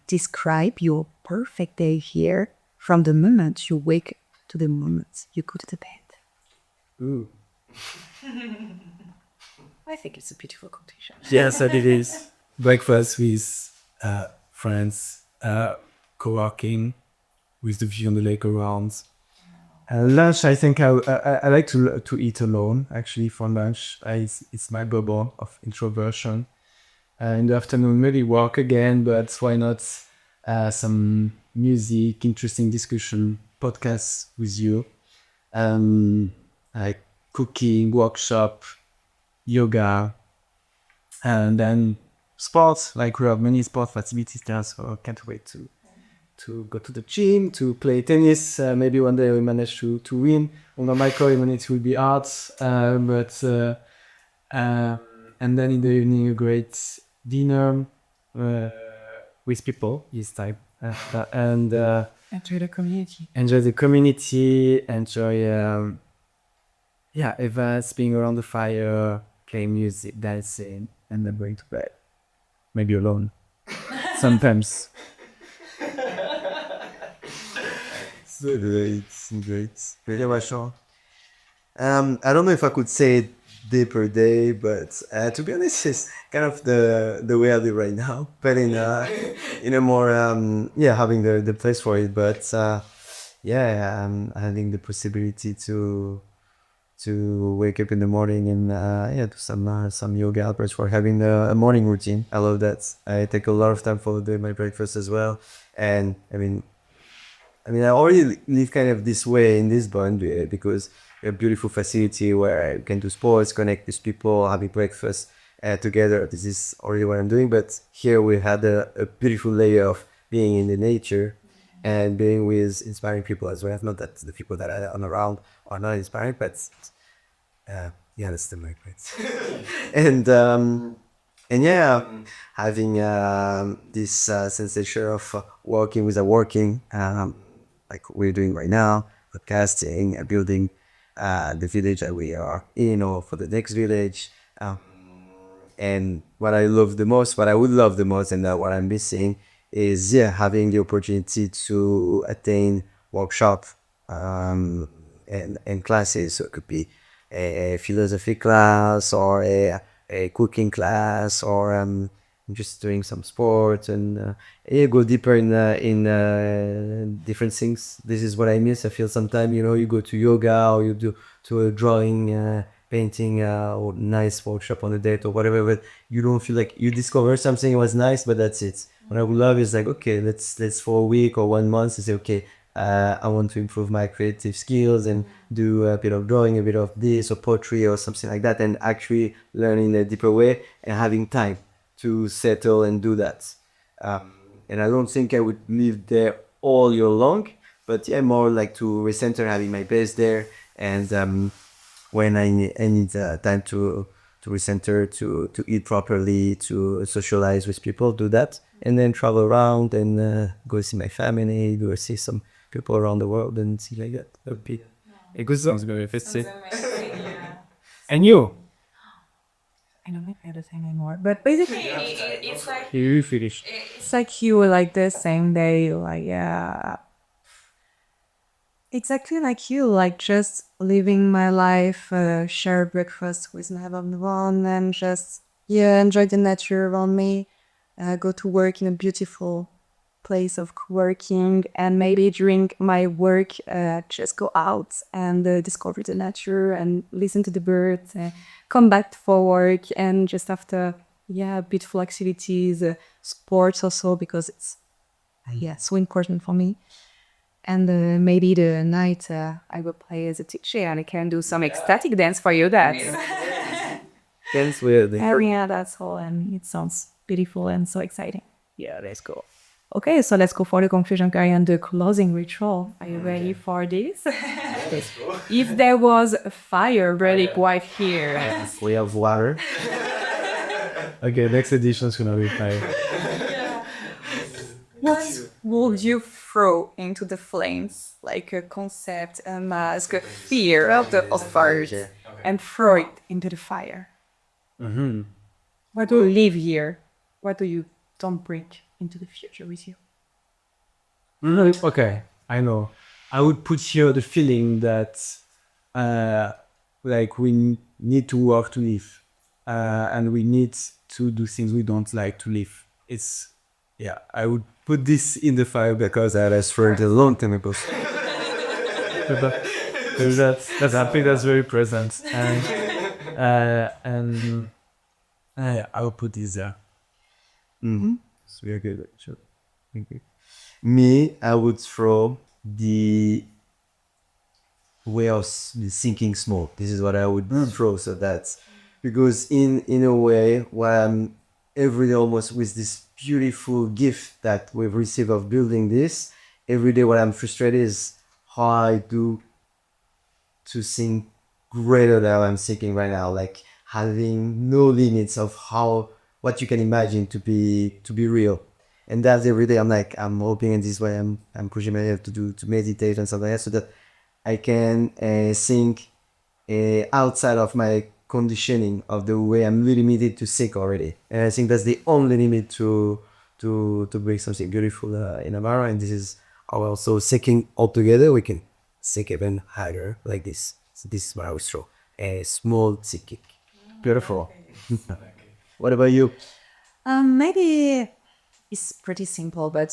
Describe your perfect day here, from the moment you wake to the moment you go to the bed. Ooh. I think it's a beautiful quotation. Yes, that it is. Breakfast with friends, co-working with the view on the lake around. Lunch, I think I like to eat alone, actually, for lunch. It's my bubble of introversion. In the afternoon, maybe work again, but why not some music, interesting discussion, podcasts with you. Like cooking, workshop, yoga, and then sports. Like we have many sports activities there, so I can't wait to go to the gym, to play tennis. Maybe one day we manage to win. Under my core, even it will be hard, and then in the evening a great dinner with people this time, and Enjoy the community. enjoy the community, enjoy events, being around the fire, playing music, dancing, and then going to bed. Maybe alone. Sometimes. So great. Really much sure. I don't know if I could say it day per day, but to be honest, it's kind of the way I live right now. But in a more having the place for it. But having the possibility to wake up in the morning and do some yoga helpers for having a morning routine. I love that. I take a lot of time for doing my breakfast as well, and I already live kind of this way in this bond because we have a beautiful facility where I can do sports, connect with people, having breakfast together. This is already what I'm doing. But here we had a beautiful layer of being in the nature and being with inspiring people as well. Not that the people that are around are not inspiring, but that's the my point. And having this sensation of working without working, like we're doing right now, podcasting and building the village that we are in, or for the next village. And what I love the most, what I would love the most, and what I'm missing is having the opportunity to attain workshop and classes. So it could be a philosophy class or a cooking class, or just doing some sport and go deeper in different things. This is what I miss. I feel sometimes, you go to yoga or you do to a drawing, painting, or nice workshop on a date or whatever, but you don't feel like you discover something, it was nice, but that's it. What I would love is like, okay, let's for a week or 1 month to say, okay, I want to improve my creative skills and do a bit of drawing, a bit of this or poetry or something like that, and actually learn in a deeper way and having time to settle and do that. And I don't think I would live there all year long, but more like to recenter, having my base there, and when I need time to recenter, to eat properly, to socialize with people, do that, and then travel around and go see my family, go see some people around the world and see like that. That would be a good Sounds very festive. Yeah. And you? I don't know if I have the same anymore, but basically, it's like You finished. it's like you were like the same day, like exactly like you, like just living my life, share breakfast with my loved one, and just enjoy the nature around me, go to work in a beautiful place of working, and maybe during my work, just go out and discover the nature and listen to the birds, come back for work, and just after beautiful activities, sports also, because it's so important for me. And maybe the night I will play as a teacher and I can do some ecstatic dance for you. That's dance with the that's all, and it sounds beautiful and so exciting. Yeah, let's go. Okay, so let's go for the conclusion, Gary, and the closing ritual. Are you ready for this? Let's go. If there was a fire burning right here, we have water. Okay, next edition is gonna be fire. what would you throw into the flames? Like a concept, a mask, a fear of fire, and throw it into the fire. What do you leave here? What do you don't bring into the future with you? Okay, I know. I would put here the feeling that like we need to work to live, and we need to do things we don't like to live. I would put this in the fire because I was for a long time ago. That's I think that's very present, and I will put this there. It's very good, actually. Thank you. Me, I would throw the way of thinking small. This is what I would throw. So that's because in a way, where I'm every day almost with this beautiful gift that we've received of building this, every day what I'm frustrated is how I do to think greater than I'm thinking right now, like having no limits of what you can imagine to be real. And that's every day I'm hoping in this way I'm pushing myself to meditate and something else, so that I can think outside of my conditioning of the way I'm limited to seek already. And I think that's the only limit to bring something beautiful in Amara. And this is how also seeking altogether, we can seek even higher like this. So this is what I was throw. A small seeking. Beautiful. What about you? Maybe it's pretty simple, but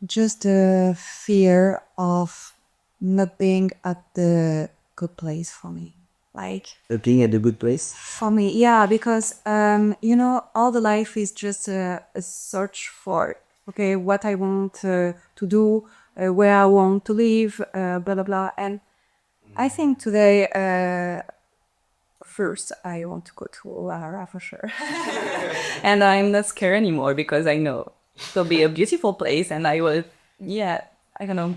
just the fear of not being at the good place for me. Like, Being at a good place? for me, yeah, because all the life is just a search for, okay, what I want to do, where I want to live, blah blah blah. And I think today, first, I want to go to Lara for sure, and I'm not scared anymore because I know it'll be a beautiful place, and I will, yeah, I don't know,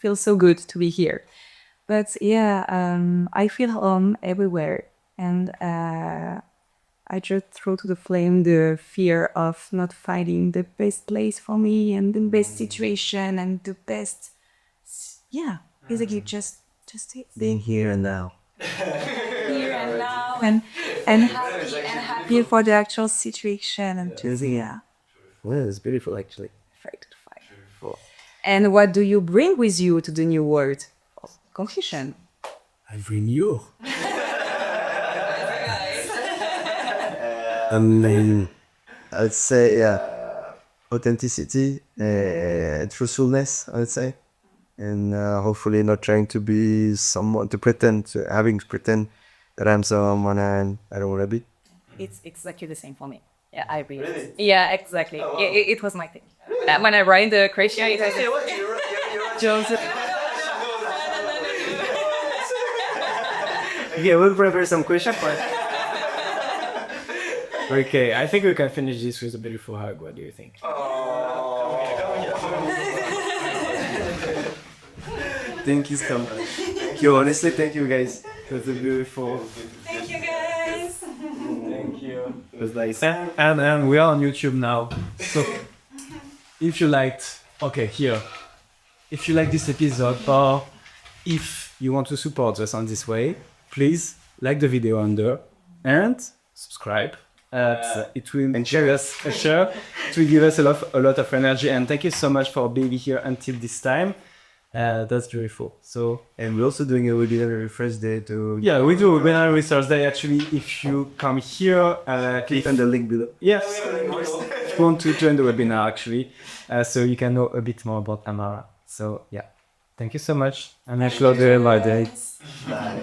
feel so good to be here. But yeah, I feel home everywhere, and I just throw to the flame the fear of not finding the best place for me and the best situation and the best. Yeah, basically just it. Being here and now. Here and now, and happy for the actual situation, and just yeah, Well, it's beautiful actually. afraid to fight. And what do you bring with you to the new world? Confusion. I bring you. I'd say, yeah, authenticity, truthfulness, I would say. And hopefully not trying to be someone, to pretend, pretend that I'm someone I don't want to be. It's exactly the same for me. Yeah, I read it. Yeah, exactly. It was my thing. When I write the Croatia, it was Joseph. Yeah, we'll prepare some questions. Okay, I think we can finish this with a beautiful hug. What do you think? Thank you so much. Thank you, honestly, thank you guys. That's a beautiful. Thank you guys. Thank you. It was nice. And we are on YouTube now. So if you liked, if you like this episode or if you want to support us on this way, please like the video under and subscribe. It will And share us. share. It will give us a lot of energy. And thank you so much for being here until this time. That's beautiful. So And we're also doing a webinar every first day to yeah, we do webinar every Thursday. Actually, if you come here, click on the link below. yes, if you want to join the webinar actually, so you can know a bit more about Amara. So yeah, thank you so much, and I upload the my day. Bye.